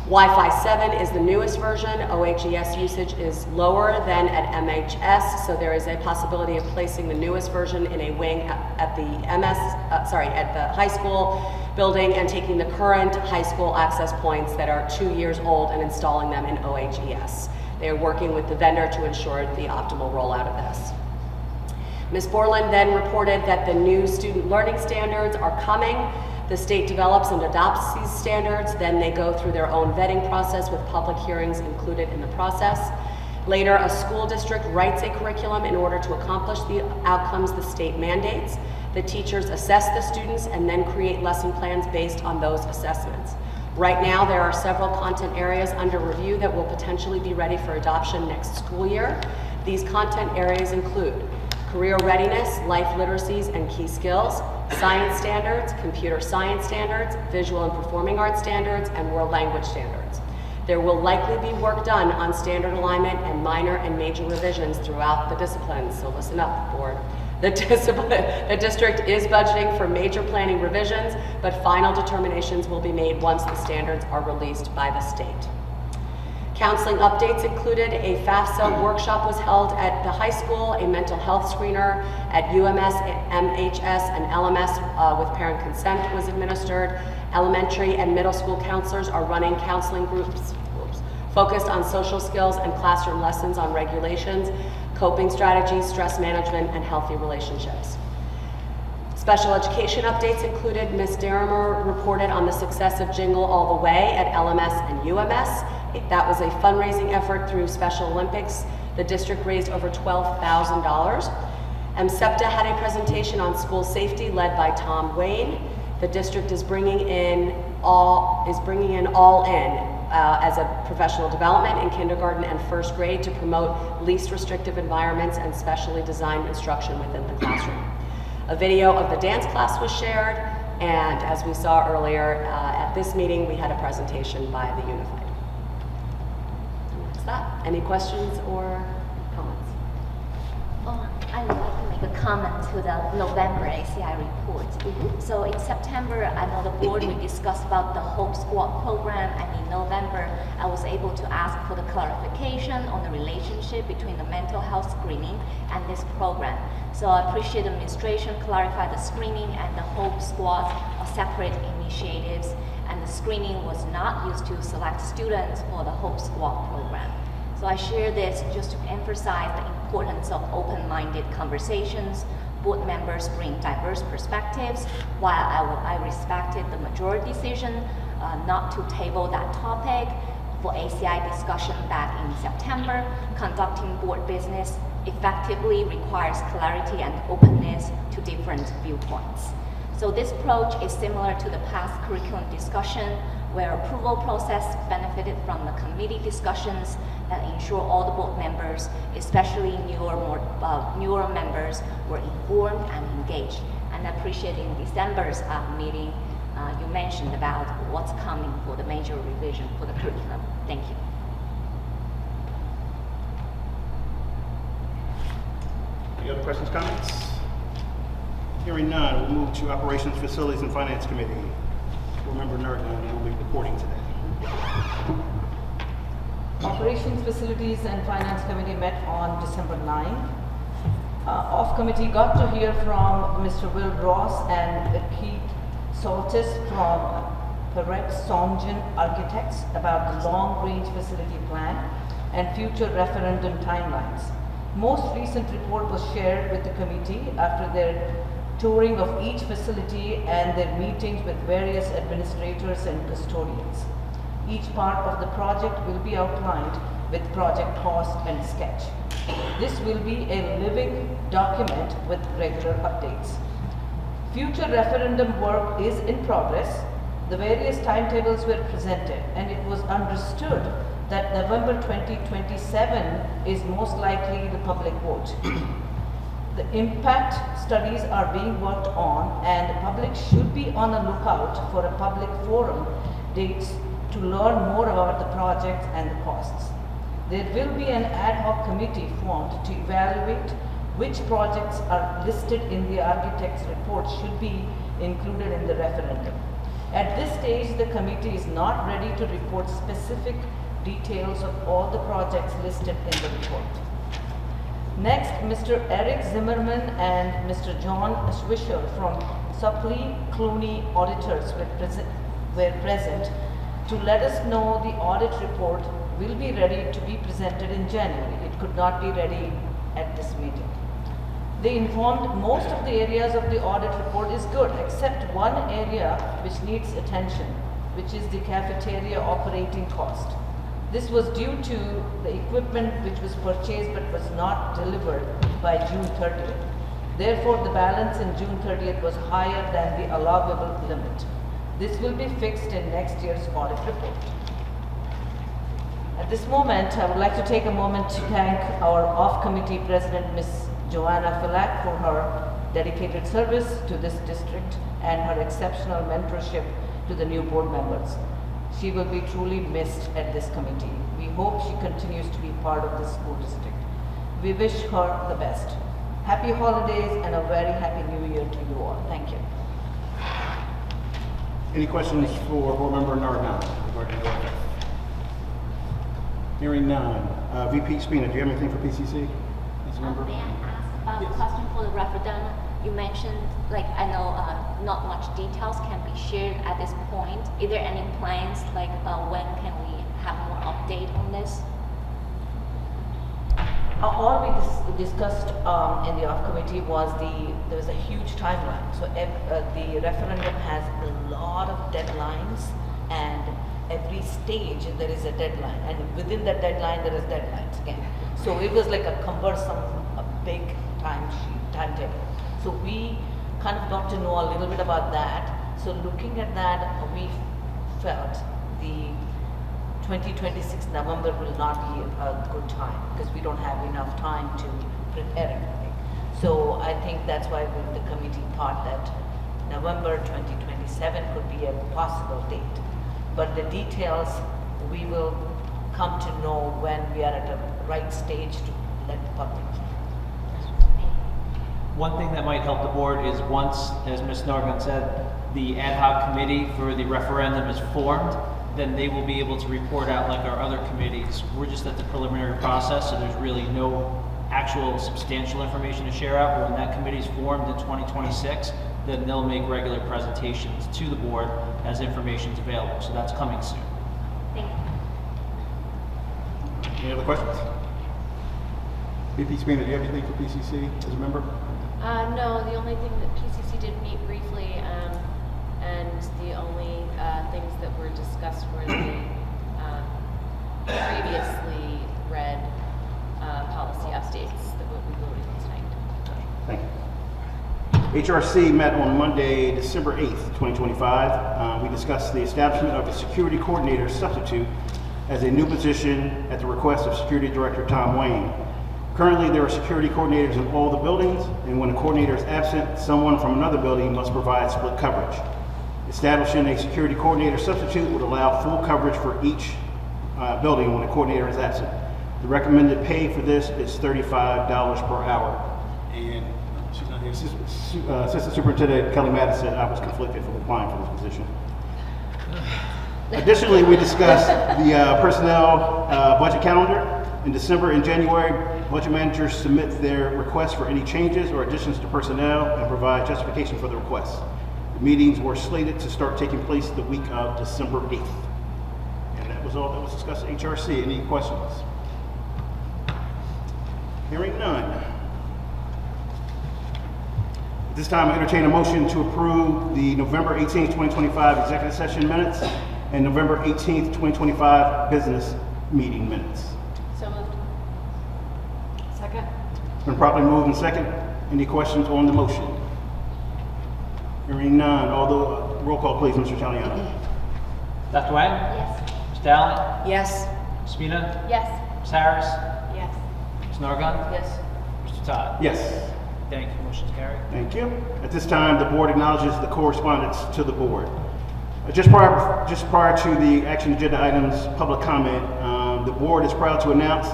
Wi-Fi 7 is the newest version. OHES usage is lower than at MHS, so there is a possibility of placing the newest version in a wing at the at the high school building and taking the current high school access points that are 2 years old and installing them in OHES. They are working with the vendor to ensure the optimal rollout of this. Ms. Borland then reported that the new student learning standards are coming. The state develops and adopts these standards, then they go through their own vetting process with public hearings included in the process. Later, a school district writes a curriculum in order to accomplish the outcomes the state mandates. The teachers assess the students and then create lesson plans based on those assessments. Right now, there are several content areas under review that will potentially be ready for adoption next school year. These content areas include career readiness, life literacies and key skills, science standards, computer science standards, visual and performing arts standards, and world language standards. There will likely be work done on standard alignment and minor and major revisions throughout the disciplines, so listen up, board. The district is budgeting for major planning revisions, but final determinations will be made once the standards are released by the state. Counseling updates included a FAFSA workshop was held at the high school, a mental health screener at UMS, MHS, and LMS with parent consent was administered. Elementary and middle school counselors are running counseling groups focused on social skills and classroom lessons on regulations, coping strategies, stress management, and healthy relationships. Special education updates included Ms. Derimer reported on the success of Jingle All the Way at LMS and UMS. That was a fundraising effort through Special Olympics. The district raised over $12,000. MSEPTA had a presentation on school safety led by Tom Wayne. The district is bringing in All In as a professional development in kindergarten and first grade to promote least restrictive environments and specially designed instruction within the classroom. A video of the dance class was shared, and as we saw earlier at this meeting, we had a presentation by the Unified. What's that? Any questions or comments? I would like to make a comment to the November ACI report. So in September, I know the board we discussed about the Hope Squad program, and in November, I was able to ask for the clarification on the relationship between the mental health screening and this program. So I appreciate the administration clarified the screening and the Hope Squad are separate initiatives, and the screening was not used to select students for the Hope Squad program. So I share this just to emphasize the importance of open-minded conversations. Board members bring diverse perspectives, while I respected the majority decision not to table that topic for ACI discussion back in September. Conducting board business effectively requires clarity and openness to different viewpoints. So this approach is similar to the past curriculum discussion, where approval process benefited from the committee discussions that ensure all the board members, especially newer members, were informed and engaged. And I appreciate in December's meeting, you mentioned about what's coming for the major revision for the curriculum. Thank you. Any other questions, comments? Hearing none, we'll move to Operations, Facilities, and Finance Committee. Board Member Nurgan will be reporting today. Operations, Facilities, and Finance Committee met on December 9th. Off committee got to hear from Mr. Will Ross and Keith Soltis from Perret Songen Architects about the long-range facility plan and future referendum timelines. Most recent report was shared with the committee after their touring of each facility and their meetings with various administrators and custodians. Each part of the project will be outlined with project cost and sketch. This will be a living document with regular updates. Future referendum work is in progress. The various timetables were presented, and it was understood that November 2027 is most likely the public vote. The impact studies are being worked on, and the public should be on the lookout for a public forum dates to learn more about the project and the costs. There will be an ad hoc committee formed to evaluate which projects are listed in the architect's report should be included in the referendum. At this stage, the committee is not ready to report specific details of all the projects listed in the report. Next, Mr. Eric Zimmerman and Mr. John Swisher from Supply Clooney auditors were present to let us know the audit report will be ready to be presented in January. It could not be ready at this meeting. They informed most of the areas of the audit report is good, except one area which needs attention, which is the cafeteria operating cost. This was due to the equipment which was purchased but was not delivered by June 30th. Therefore, the balance in June 30th was higher than the allowable limit. This will be fixed in next year's audit report. At this moment, I would like to take a moment to thank our off-committee president, Ms. Joanna Filak, for her dedicated service to this district and her exceptional mentorship to the new board members. She will be truly missed at this committee. We hope she continues to be part of the school district. We wish her the best. Happy holidays and a very happy new year to you all. Thank you. Any questions for Board Member Nargan regarding the order? Hearing none. VP Spina, do you have anything for PCC? As a member? May I ask a question for the referendum? You mentioned, like, I know not much details can be shared at this point. Is there any plans, like, when can we have more update on this? All we discussed in the off committee was there was a huge timeline. So the referendum has a lot of deadlines, and every stage there is a deadline, and within that deadline there is deadlines again. So it was like a cumbersome, a big timetable. So we kind of got to know a little bit about that. So looking at that, we felt the 2026 November will not be a good time because we don't have enough time to prepare everything. So I think that's why the committee thought that November 2027 could be a possible date. But the details we will come to know when we are at a right stage to let the public know. One thing that might help the board is once, as Ms. Nargan said, the ad hoc committee for the referendum is formed, then they will be able to report out like our other committees. We're just at the preliminary process, so there's really no actual substantial information to share out. But when that committee is formed in 2026, then they'll make regular presentations to the board as information is available. So that's coming soon. Thank you. Any other questions? VP Spina, do you have anything for PCC as a member? No, the only thing that PCC did meet briefly, and the only things that were discussed were the previously read policy updates that will be voted tonight. Thank you. HRC met on Monday, December 8th, 2025. We discussed the establishment of a security coordinator substitute as a new position at the request of Security Director Tom Wayne. Currently, there are security coordinators in all the buildings, and when a coordinator is absent, someone from another building must provide split coverage. Establishing a security coordinator substitute would allow full coverage for each building when a coordinator is absent. The recommended pay for this is $35 per hour. And she's not here. Assistant Superintendent Kelly Mattis said I was conflicted from applying for this position. Additionally, we discussed the personnel budget calendar. In December and January, budget managers submit their requests for any changes or additions to personnel and provide justification for the requests. The meetings were slated to start taking place the week of December 8th. And that was all that was discussed at HRC. Any questions? Hearing none. At this time, I entertain a motion to approve the November 18th, 2025 executive session minutes and November 18th, 2025 business meeting minutes. So moved. Second. It's been properly moved and second. Any questions on the motion? Hearing none. Roll call, please, Mr. Taliano. Dr. Wang? Yes. Mr. Allen? Yes. Spina? Yes. Ms. Harris? Yes. Ms. Nargon? Yes. Mr. Todd? Yes. Thank you. Motion's carried. Thank you. At this time, the board acknowledges the correspondence to the board. Just prior to the action agenda items public comment, the board is proud to announce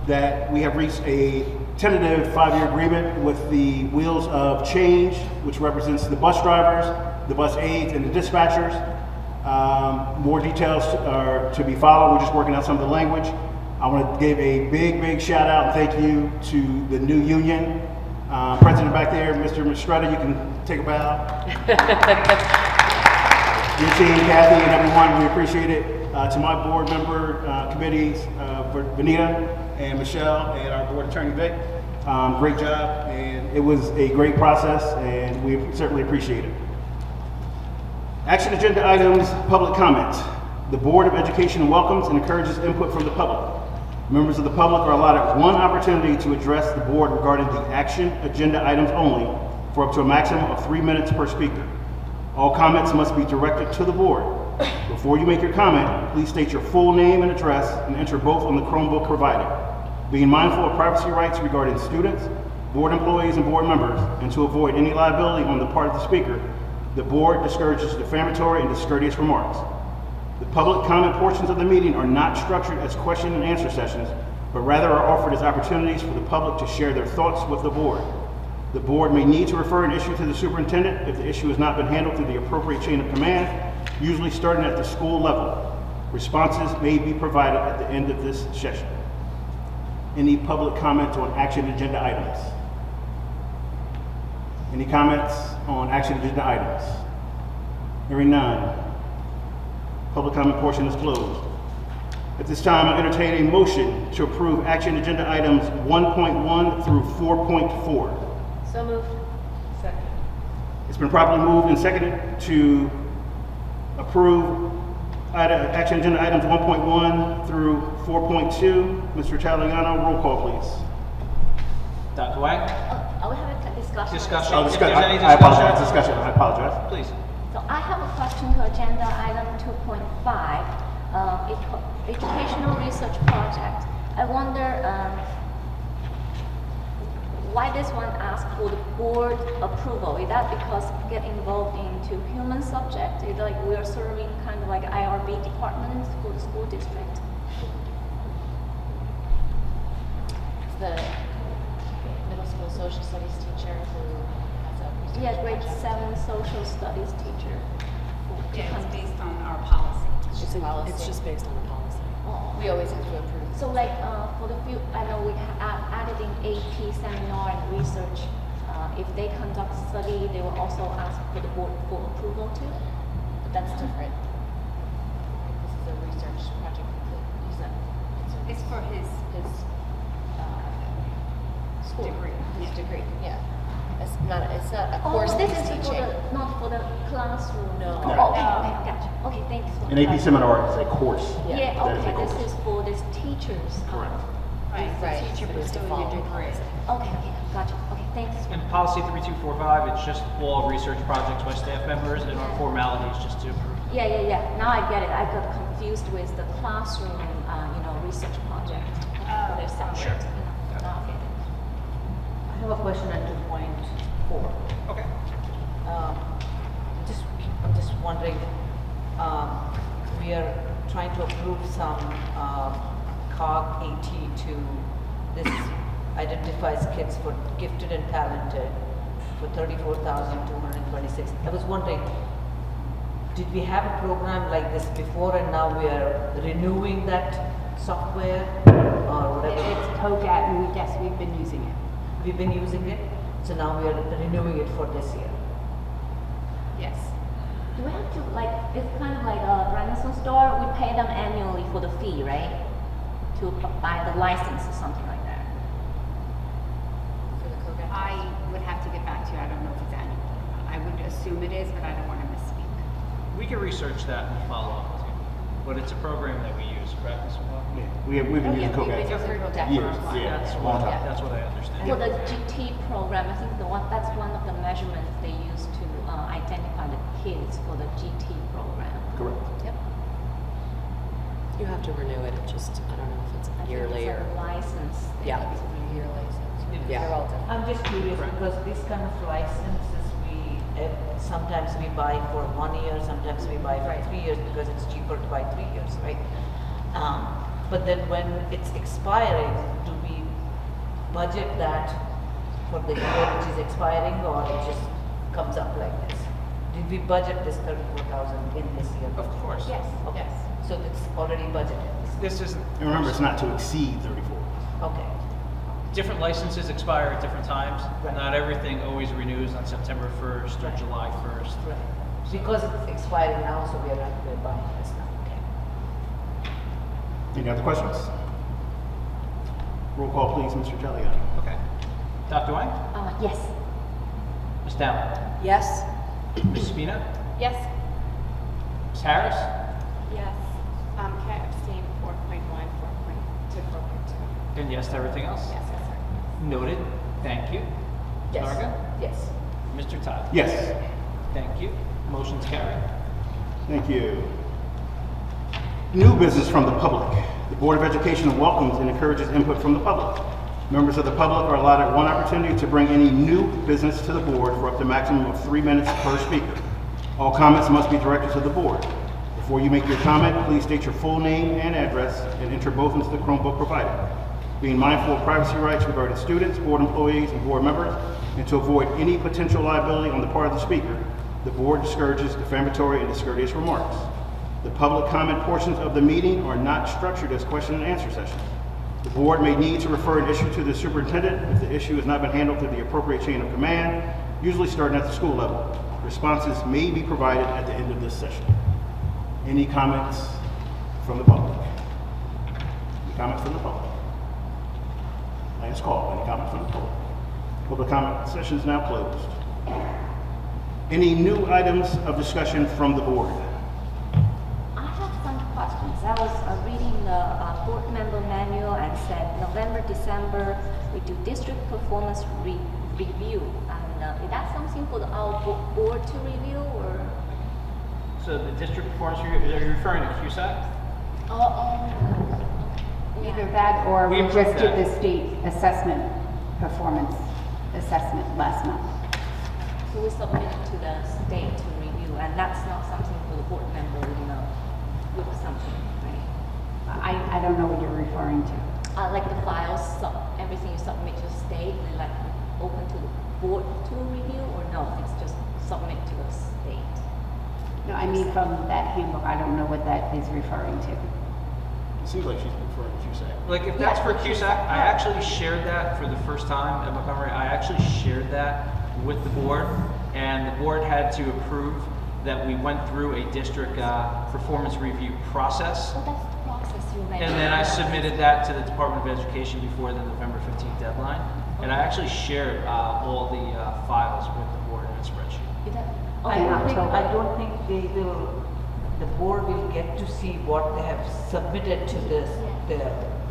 that we have reached a tentative 5-year agreement with the Wheels of Change, which represents the bus drivers, the bus aides, and the dispatchers. More details are to be followed. We're just working out some of the language. I want to give a big shout out and thank you to the new union. President back there, Mr. Mistretta, you can take a bow. Your team, Kathy, and everyone, we appreciate it. To my board member committees, Benita and Michelle, and our board attorney, Vic, great job, and it was a great process, and we certainly appreciate it. Action agenda items, public comment. The Board of Education welcomes and encourages input from the public. Members of the public are allotted one opportunity to address the board regarding the action agenda items only for up to a maximum of 3 minutes per speaker. All comments must be directed to the board. Before you make your comment, please state your full name and address and enter both on the Chromebook provided. Being mindful of privacy rights regarding students, board employees, and board members, and to avoid any liability on the part of the speaker, the board discourages defamatory and discourteous remarks. The public comment portions of the meeting are not structured as question and answer sessions, but rather are offered as opportunities for the public to share their thoughts with the board. The board may need to refer an issue to the superintendent if the issue has not been handled through the appropriate chain of command, usually starting at the school level. Responses may be provided at the end of this session. Any public comment on action agenda items? Any comments on action agenda items? Hearing none. Public comment portion is closed. At this time, I entertain a motion to approve action agenda items 1.1 through 4.4. So moved. Second. It's been properly moved and seconded to approve action agenda items 1.1 through 4.2. Mr. Italiano, roll call, please. Dr. Wang? Are we having a discussion? Discussion. Oh, If there's any I apologize. discussion- Discussion. I apologize. Please. So I have a question to agenda item 2.5, educational research project. I wonder why this one asked for the board approval. Is that because get involved into human subject? Is like we are serving kind of like IRB department for the school district? It's the middle school social studies teacher who has a research Yeah, grade project. 7 social studies teacher. Yeah, it's based on our policy. It's a policy. It's just based on the policy. Oh. We always have to approve. So like for the few, I know we added in AP seminar and research. If they conduct study, they will also ask for the board for approval too. But that's different. This is a research project that he's not. It's for his School. degree. His degree, yeah. It's not a Oh, course this he's is for teaching. not for the classroom. No. Oh, okay, gotcha. Okay, thanks. For An AP seminar is a course. Yeah, That is a okay, course. this is for this teachers. Correct. Right, Right, the teacher but it's to pursuing follow a degree. Okay, gotcha. Okay, thanks. And policy 3245, it's just all research projects by staff members, and our formality is just to approve. Yeah. Now I get it. I got confused with the classroom, research project. They're separate. Sure. Now I get it. I have a question at 2.4. Okay. I'm just wondering, we are trying to approve some COG 80 to this identifies kids for gifted and talented for 34,226. I was wondering, did we have a program like this before and now we are renewing that software or whatever? It's TOGAT, and yes, we've been using it. We've been using it, so now we are renewing it for this year. Yes. Do we have to it's kind of like a Renaissance store, we pay them annually for the fee, right? To buy the license or something like that. For the COGAT. I would have to get back to you. I don't know if it's annual. I would assume it is, but I don't want to misspeak. We can research that and follow up with you. But it's a program that we use, correct, Mr. Walker? Yeah, we've been using We've been COGAT using COGAT years. for a while. Yeah, That's a long what, time. that's what I understand. For the GT program, I think that's one of the measurements they use to identify the kids for the GT program. Correct. Yep. You have to renew it, it just, I don't know if it's yearly It's or. a license. Yeah. Year license. Yeah. They're all different. I'm just curious because this kind of licenses sometimes we buy for 1 year, sometimes we buy for 3 years because it's cheaper to buy 3 years, right? But then when it's expiring, do we budget that for the year which is expiring, or it just comes up like this? Did we budget this 34,000 in this year? Of course. Yes. Okay. So it's already budgeted. This isn't. And remember, it's not to exceed 34. Okay. Different licenses expire at different times. Not everything always renews on September 1st or July 1st. Right. Because it's expiring now, so we are not going to buy this now. Okay. Any other questions? Roll call, please, Mr. Jelliot. Okay. Dr. Wang? Yes. Ms. Dowling? Yes. Ms. Spina? Yes. Ms. Harris? Yes. Can I abstain 4.1, 4.2? And yes to everything else? Yes, yes, sir. Noted. Thank you. Yes. Norga? Yes. Mr. Todd? Yes. Thank you. Motion's carried. Thank you. New business from the public. The Board of Education welcomes and encourages input from the public. Members of the public are allotted one opportunity to bring any new business to the board for up to a maximum of 3 minutes per speaker. All comments must be directed to the board. Before you make your comment, please state your full name and address and enter both into the Chromebook provided. Being mindful of privacy rights regarding students, board employees, and board members, and to avoid any potential liability on the part of the speaker, the board discourages defamatory and discourteous remarks. The public comment portions of the meeting are not structured as question and answer sessions. The board may need to refer an issue to the superintendent if the issue has not been handled through the appropriate chain of command, usually starting at the school level. Responses may be provided at the end of this session. Any comments from the public? Any comments from the public? Last call. Any comments from the public? Public comment session is now closed. Any new items of discussion from the board? I have some questions. I was reading the board member manual and said November, December, we do district performance review. And is that something for our board to review or? So the district performance review, are you referring to CUSAC? Either that or We we just approved did that. the state assessment, performance assessment last month. So we submit it to the state to review, and that's not something for the board member, with something, right? I don't know what you're referring to. Like the files, everything you submit to the state, and like open to the board to review, or no, it's just submit to the state? No, I mean from that handbook, I don't know what that is referring to. It seems like she's referring to CUSAC. Like if that's for CUSAC, I actually shared that for the first time at Montgomery. I actually shared that with the board, and the board had to approve that we went through a district performance review process. So that's the process you mentioned. And then I submitted that to the Department of Education before the November 15th deadline. And I actually shared all the files with the board in a spreadsheet. I don't think the board will get to see what they have submitted to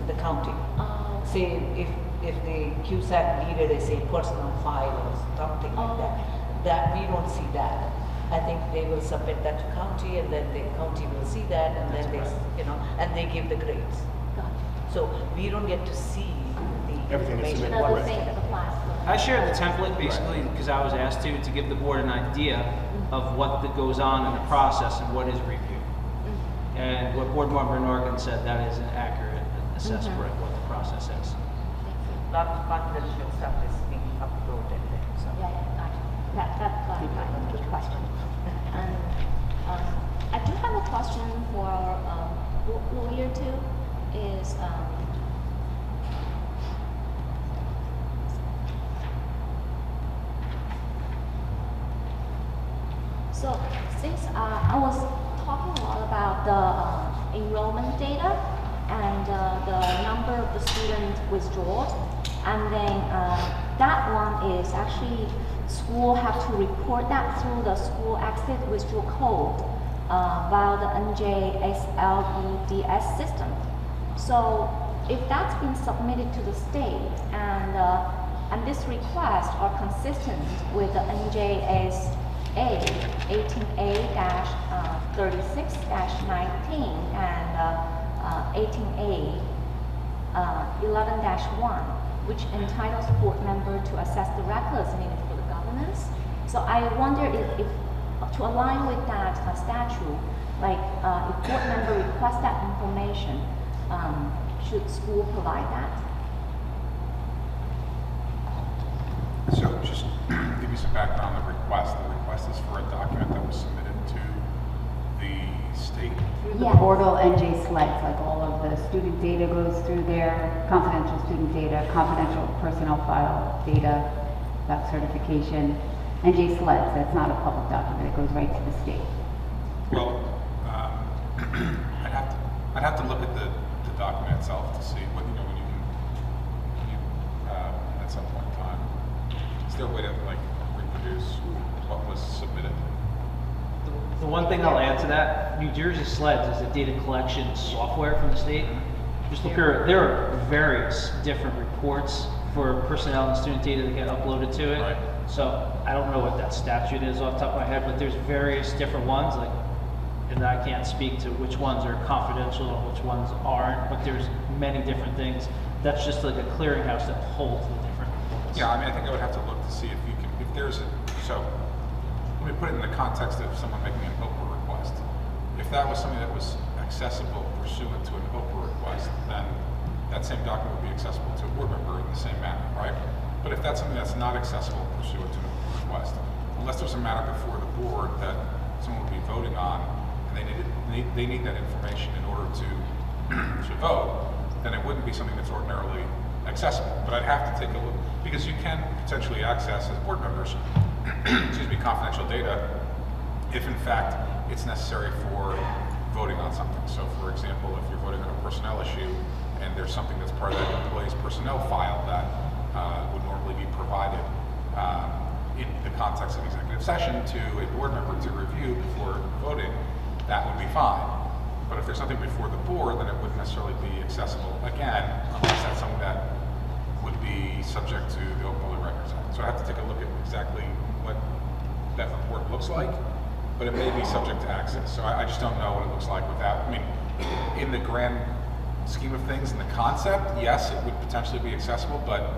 the county. Say if the CUSAC needed a personal file or something like that we don't see that. I think they will submit that to county, and then the county will see that, and then and they give the grades. So we don't get to see the Everything is information. submitted already. I shared the template basically because I was asked to give the board an idea of what goes on in the process and what is review. And what Board Member Norgan said, that is an accurate assessment of what the process is. Lot of confidential stuff is being uploaded. So. That clarified the question. And I do have a question for lawyer too. Is so since I was talking a lot about the enrollment data and the number of the student withdrawals, and then that one is actually school have to report that through the school exit withdrawal code via the NJSLEDS system. So if that's been submitted to the state and this request are consistent with the NJSA 18A-36-19 and 18A 11-1, which entitles board member to assess the records needed for the governance. So I wonder if to align with that statute, like if board member requests that information, should school provide that? So just give you some background on the request. The request is for a document that was submitted to the state. Through the portal NJ Sleds, like all of the student data goes through there, confidential student data, confidential personnel file data, about certification. NJ Sleds, that's not a public document, it goes right to the state. Well, I'd have to look at the document itself to see what, you know, when you at some point in time. Is there a way to like reproduce what was submitted? The one thing I'll add to that, New Jersey Sleds is a data collection software from the state. Just look here, there are various different reports for personnel and student data that get uploaded to it. Right. So I don't know what that statute is off the top of my head, but there's various different ones, like, and I can't speak to which ones are confidential and which ones aren't, but there's many different things. That's just like a clearinghouse that holds the different reports. Yeah, I mean, I think I would have to look to see if you can, if there's a, so let me put it in the context of someone making an OPRA request. If that was something that was accessible pursuant to an OPRA request, then that same document would be accessible to a board member in the same manner, right? But if that's something that's not accessible pursuant to an OPRA request, unless there's a matter before the board that someone would be voting on, and they need that information in order to vote, then it wouldn't be something that's ordinarily accessible. But I'd have to take a look, because you can potentially access as board members, excuse me, confidential data if in fact it's necessary for voting on something. So for example, if you're voting on a personnel issue and there's something that's part of that employee's personnel file that would normally be provided in the context of executive session to a board member to review before voting, that would be fine. But if there's something before the board, then it wouldn't necessarily be accessible, again, unless that's something that would be subject to the Open Public Records Act. So I have to take a look at exactly what that report looks like, but it may be subject to access. So I just don't know what it looks like without, I mean, in the grand scheme of things, in the concept, yes, it would potentially be accessible, but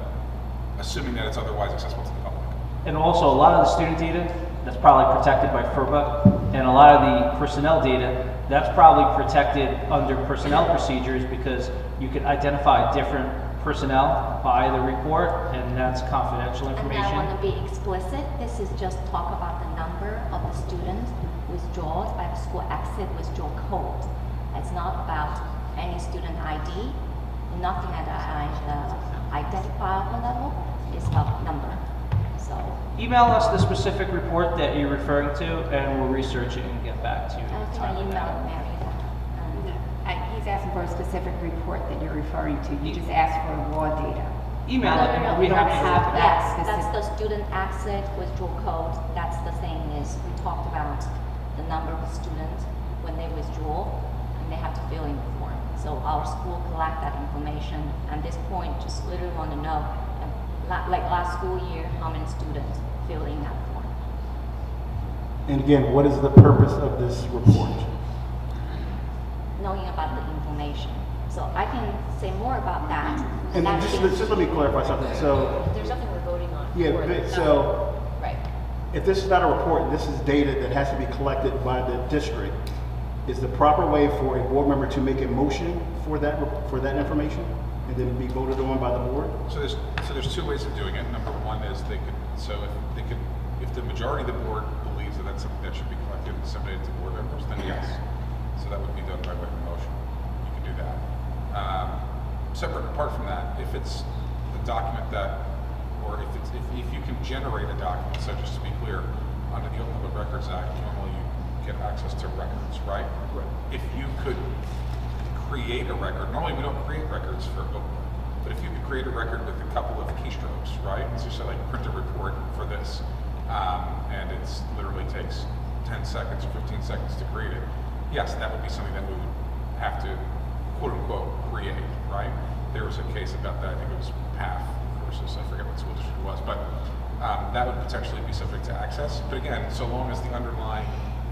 assuming that it's otherwise accessible to the public. And also, a lot of the student data, that's probably protected by FERPA, and a lot of the personnel data, that's probably protected under personnel procedures because you can identify different personnel by the report, and that's confidential information. And I want to be explicit. This is just talk about the number of the students withdrawn by the school exit withdrawal code. It's not about any student ID, nothing at the identifiable level. It's about number. So email us the specific report that you're referring to, and we'll research it and get back to you. I was going to email Mary that. He's asking for a specific report that you're referring to. You just asked for raw data. Email No, it. no, no, We don't that's, have yes, that. that's the student exit withdrawal code. That's the thing is we talked about the number of students when they withdraw and they have to fill in the form. So our school collect that information. At this point, just literally want to know, like last school year, how many students fill in that form. And again, what is the purpose of this report? Knowing about the information. So I can say more about that. And That just, is- just let me clarify something. So, There's nothing we're voting on. yeah, for this. so Right. if this is not a report, and this is data that has to be collected by the district, is the proper way for a board member to make a motion for that information and then be voted on by the board? So there's two ways of doing it. Number one is if the majority of the board believes that that's something that should be collected and disseminated to board members, then yes. So that would be done by way of a motion. You can do that. Separate apart from that, if it's the document that, or if you can generate a document, so just to be clear, under the Open Public Records Act, normally you get access to records, right? Right. If you could create a record, normally we don't create records for Open, but if you could create a record with a couple of keystrokes, right? So just like print a report for this, and it's literally takes 10 seconds or 15 seconds to create it. Yes, that would be something that we would have to, quote unquote, create, right? There was a case about that, I think it was PAF versus, I forget what school district it was, but that would potentially be subject to access. But again, so long as the underlying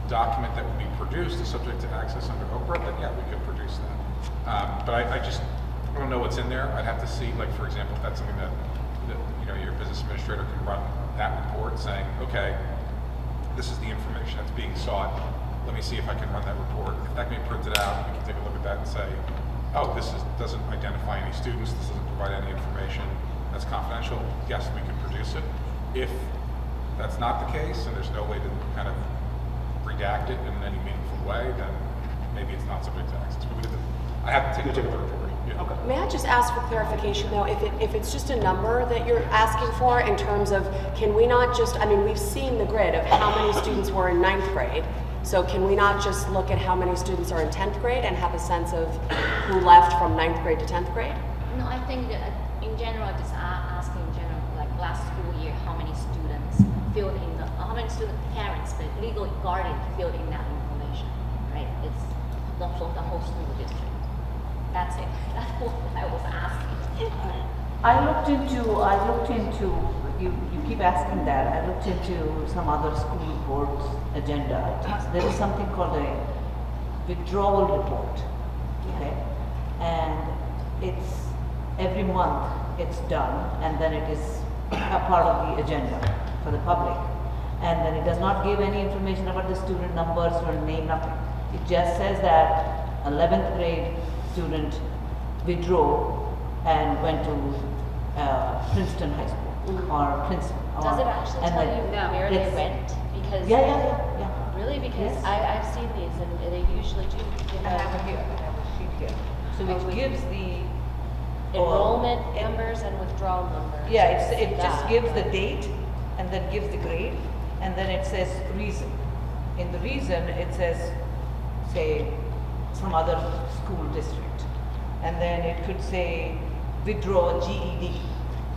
document that would be produced is subject to access under OPRA, then yeah, we could produce that. But I don't know what's in there. I'd have to see, like, for example, if that's something that your business administrator can run that report saying, okay, this is the information that's being sought. Let me see if I can run that report. If that can be printed out, we can take a look at that and say, oh, this doesn't identify any students, this doesn't provide any information that's confidential. Yes, we can produce it. If that's not the case, and there's no way to kind of redact it in any meaningful way, then maybe it's not subject to access. But I have to take a look at the report. Yeah. Okay. May I just ask for clarification though, if it's just a number that you're asking for in terms of, can we not just, I mean, we've seen the grid of how many students were in 9th grade, so can we not just look at how many students are in 10th grade and have a sense of who left from 9th grade to 10th grade? No, I think that in general, just asking in general, like last school year, how many students filled in how many student parents, the legal guardian filled in that information, right? It's from the whole school district. That's it. That's what I was asking. I looked into, you keep asking that, I looked into some other school board's agenda items. There is something called a withdrawal report, okay? And it's every month it's done, and then it is a part of the agenda for the public. And then it does not give any information about the student numbers or name, nothing. It just says that 11th grade student withdrew and went to Princeton High School or Princeton. Does it actually tell you where they went? Because yeah. Really? Because Yes. I've seen these and they usually do give I have it here. I have a sheet here. So Oh, which gives the enrollment numbers and withdrawal numbers. Yeah, it I've seen just that, gives the but- date and then gives the grade, and then it says reason. In the reason, it says, say, some other school district. And then it could say withdraw GED.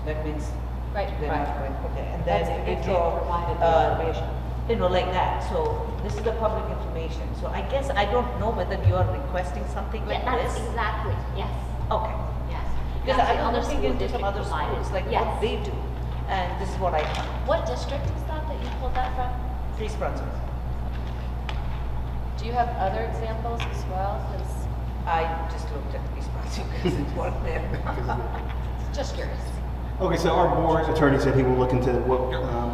That means Right. they're not going, okay. And then That's if they withdraw, provided the information. like that. So this is the public information. So I guess I don't know whether you are requesting something like Yeah, that's this. exactly, yes. Okay. Yes. Because That's I'm the other looking school into some district other provided. schools, like Yes. what they do. And this is what I found. What district is that you pulled that from? East Brunswick. Do you have other examples as well? 'Cause I just looked at East Brunswick because it's one there. just curious. Okay, so our board attorney said he will look into what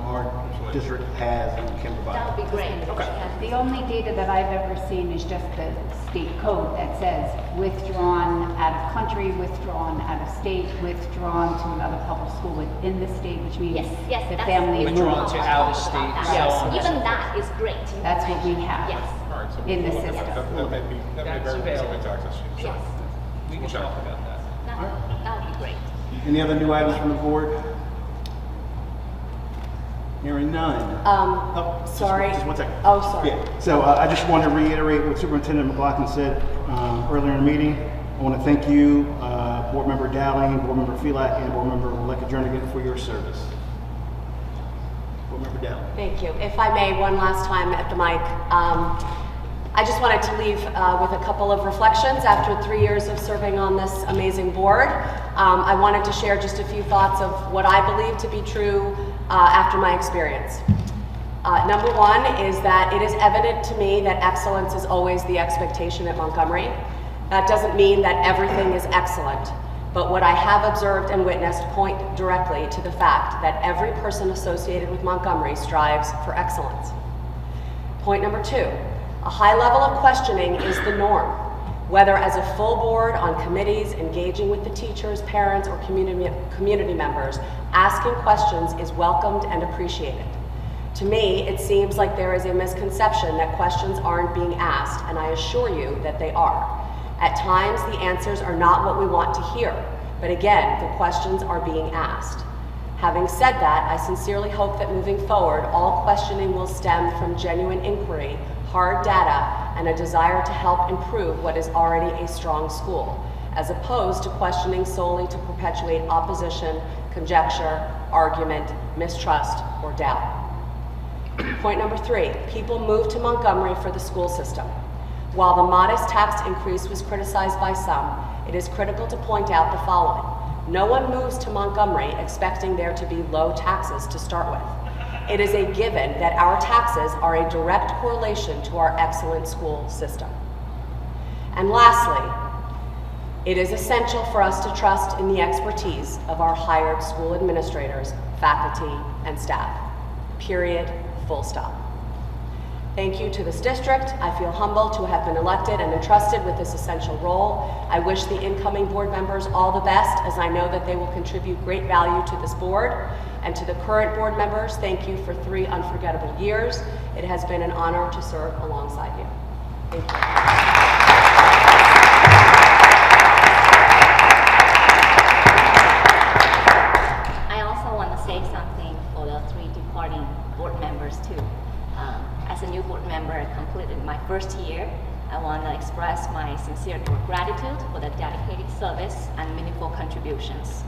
our district has and can provide. That would be great. Okay. The only data that I've ever seen is just the state code that says withdrawn out of country, withdrawn out of state, withdrawn to another public school within the state, which means Yes, the that's family Withdrawn moved. to out of state, That. so on. Even that is great. That's what we have Yes. All right, so in the we'll look at system. that. That may be That's very well available. subject to access. Sure. Yes. We can Check. talk about that. That would be great. Any other new items from the board? Hearing none. Sorry. Just 1 second. Oh, sorry. Yeah, so I just want to reiterate what Superintendent McLaughlin said earlier in the meeting. I want to thank you, Board Member Dowling, Board Member Phelak, and Board Member Lecca Jernigan for your service. Board Member Dowling. Thank you. If I may, one last time at the mic. I just wanted to leave with a couple of reflections after 3 years of serving on this amazing board. I wanted to share just a few thoughts of what I believe to be true after my experience. Number one is that it is evident to me that excellence is always the expectation at Montgomery. That doesn't mean that everything is excellent, but what I have observed and witnessed point directly to the fact that every person associated with Montgomery strives for excellence. Point number two, a high level of questioning is the norm, whether as a full board on committees, engaging with the teachers, parents, or community members, asking questions is welcomed and appreciated. To me, it seems like there is a misconception that questions aren't being asked, and I assure you that they are. At times, the answers are not what we want to hear, but again, the questions are being asked. Having said that, I sincerely hope that moving forward, all questioning will stem from genuine inquiry, hard data, and a desire to help improve what is already a strong school, as opposed to questioning solely to perpetuate opposition, conjecture, argument, mistrust, or doubt. Point number three, people move to Montgomery for the school system. While the modest tax increase was criticized by some, it is critical to point out the following. No one moves to Montgomery expecting there to be low taxes to start with. It is a given that our taxes are a direct correlation to our excellent school system. And lastly, It is essential for us to trust in the expertise of our hired school administrators, faculty, and staff. Period, full stop. Thank you to this district. I feel humbled to have been elected and entrusted with this essential role. I wish the incoming board members all the best, as I know that they will contribute great value to this board. And to the current board members, thank you for 3 unforgettable years. It has been an honor to serve alongside you. Thank you. I also want to say something for the 3 departing board members too. As a new board member, I completed my first year. I want to express my sincere gratitude for the dedicated service and meaningful contributions.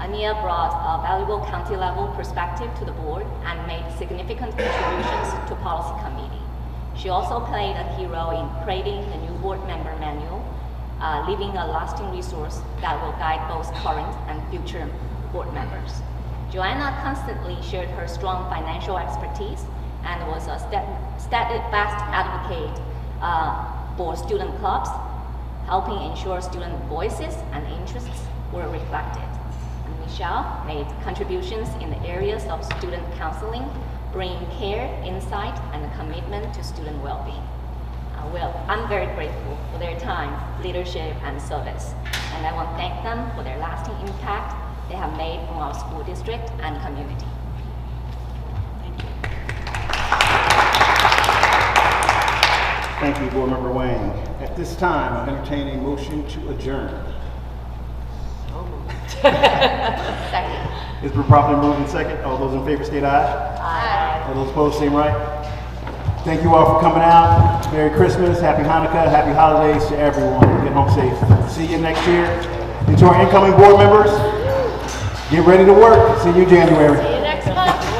Ania brought a valuable county-level perspective to the board and made significant contributions to policy committee. She also played a key role in creating the new board member manual, leaving a lasting resource that will guide both current and future board members. Joanna constantly shared her strong financial expertise and was a steadfast advocate for student clubs, helping ensure student voices and interests were reflected. And Michelle made contributions in the areas of student counseling, bringing care, insight, and a commitment to student well-being. I'm very grateful for their time, leadership, and service, and I want to thank them for their lasting impact they have made on our school district and community. Thank you, Board Member Wang. At this time, I'm entertaining a motion to adjourn. Second. It's been properly moved and second. All those in favor state aye. Aye. All those opposed, same right. Thank you all for coming out. Merry Christmas, Happy Hanukkah, Happy Holidays to everyone. Get home safe. See you next year. And to our incoming board members, get ready to work. See you January. See you next month.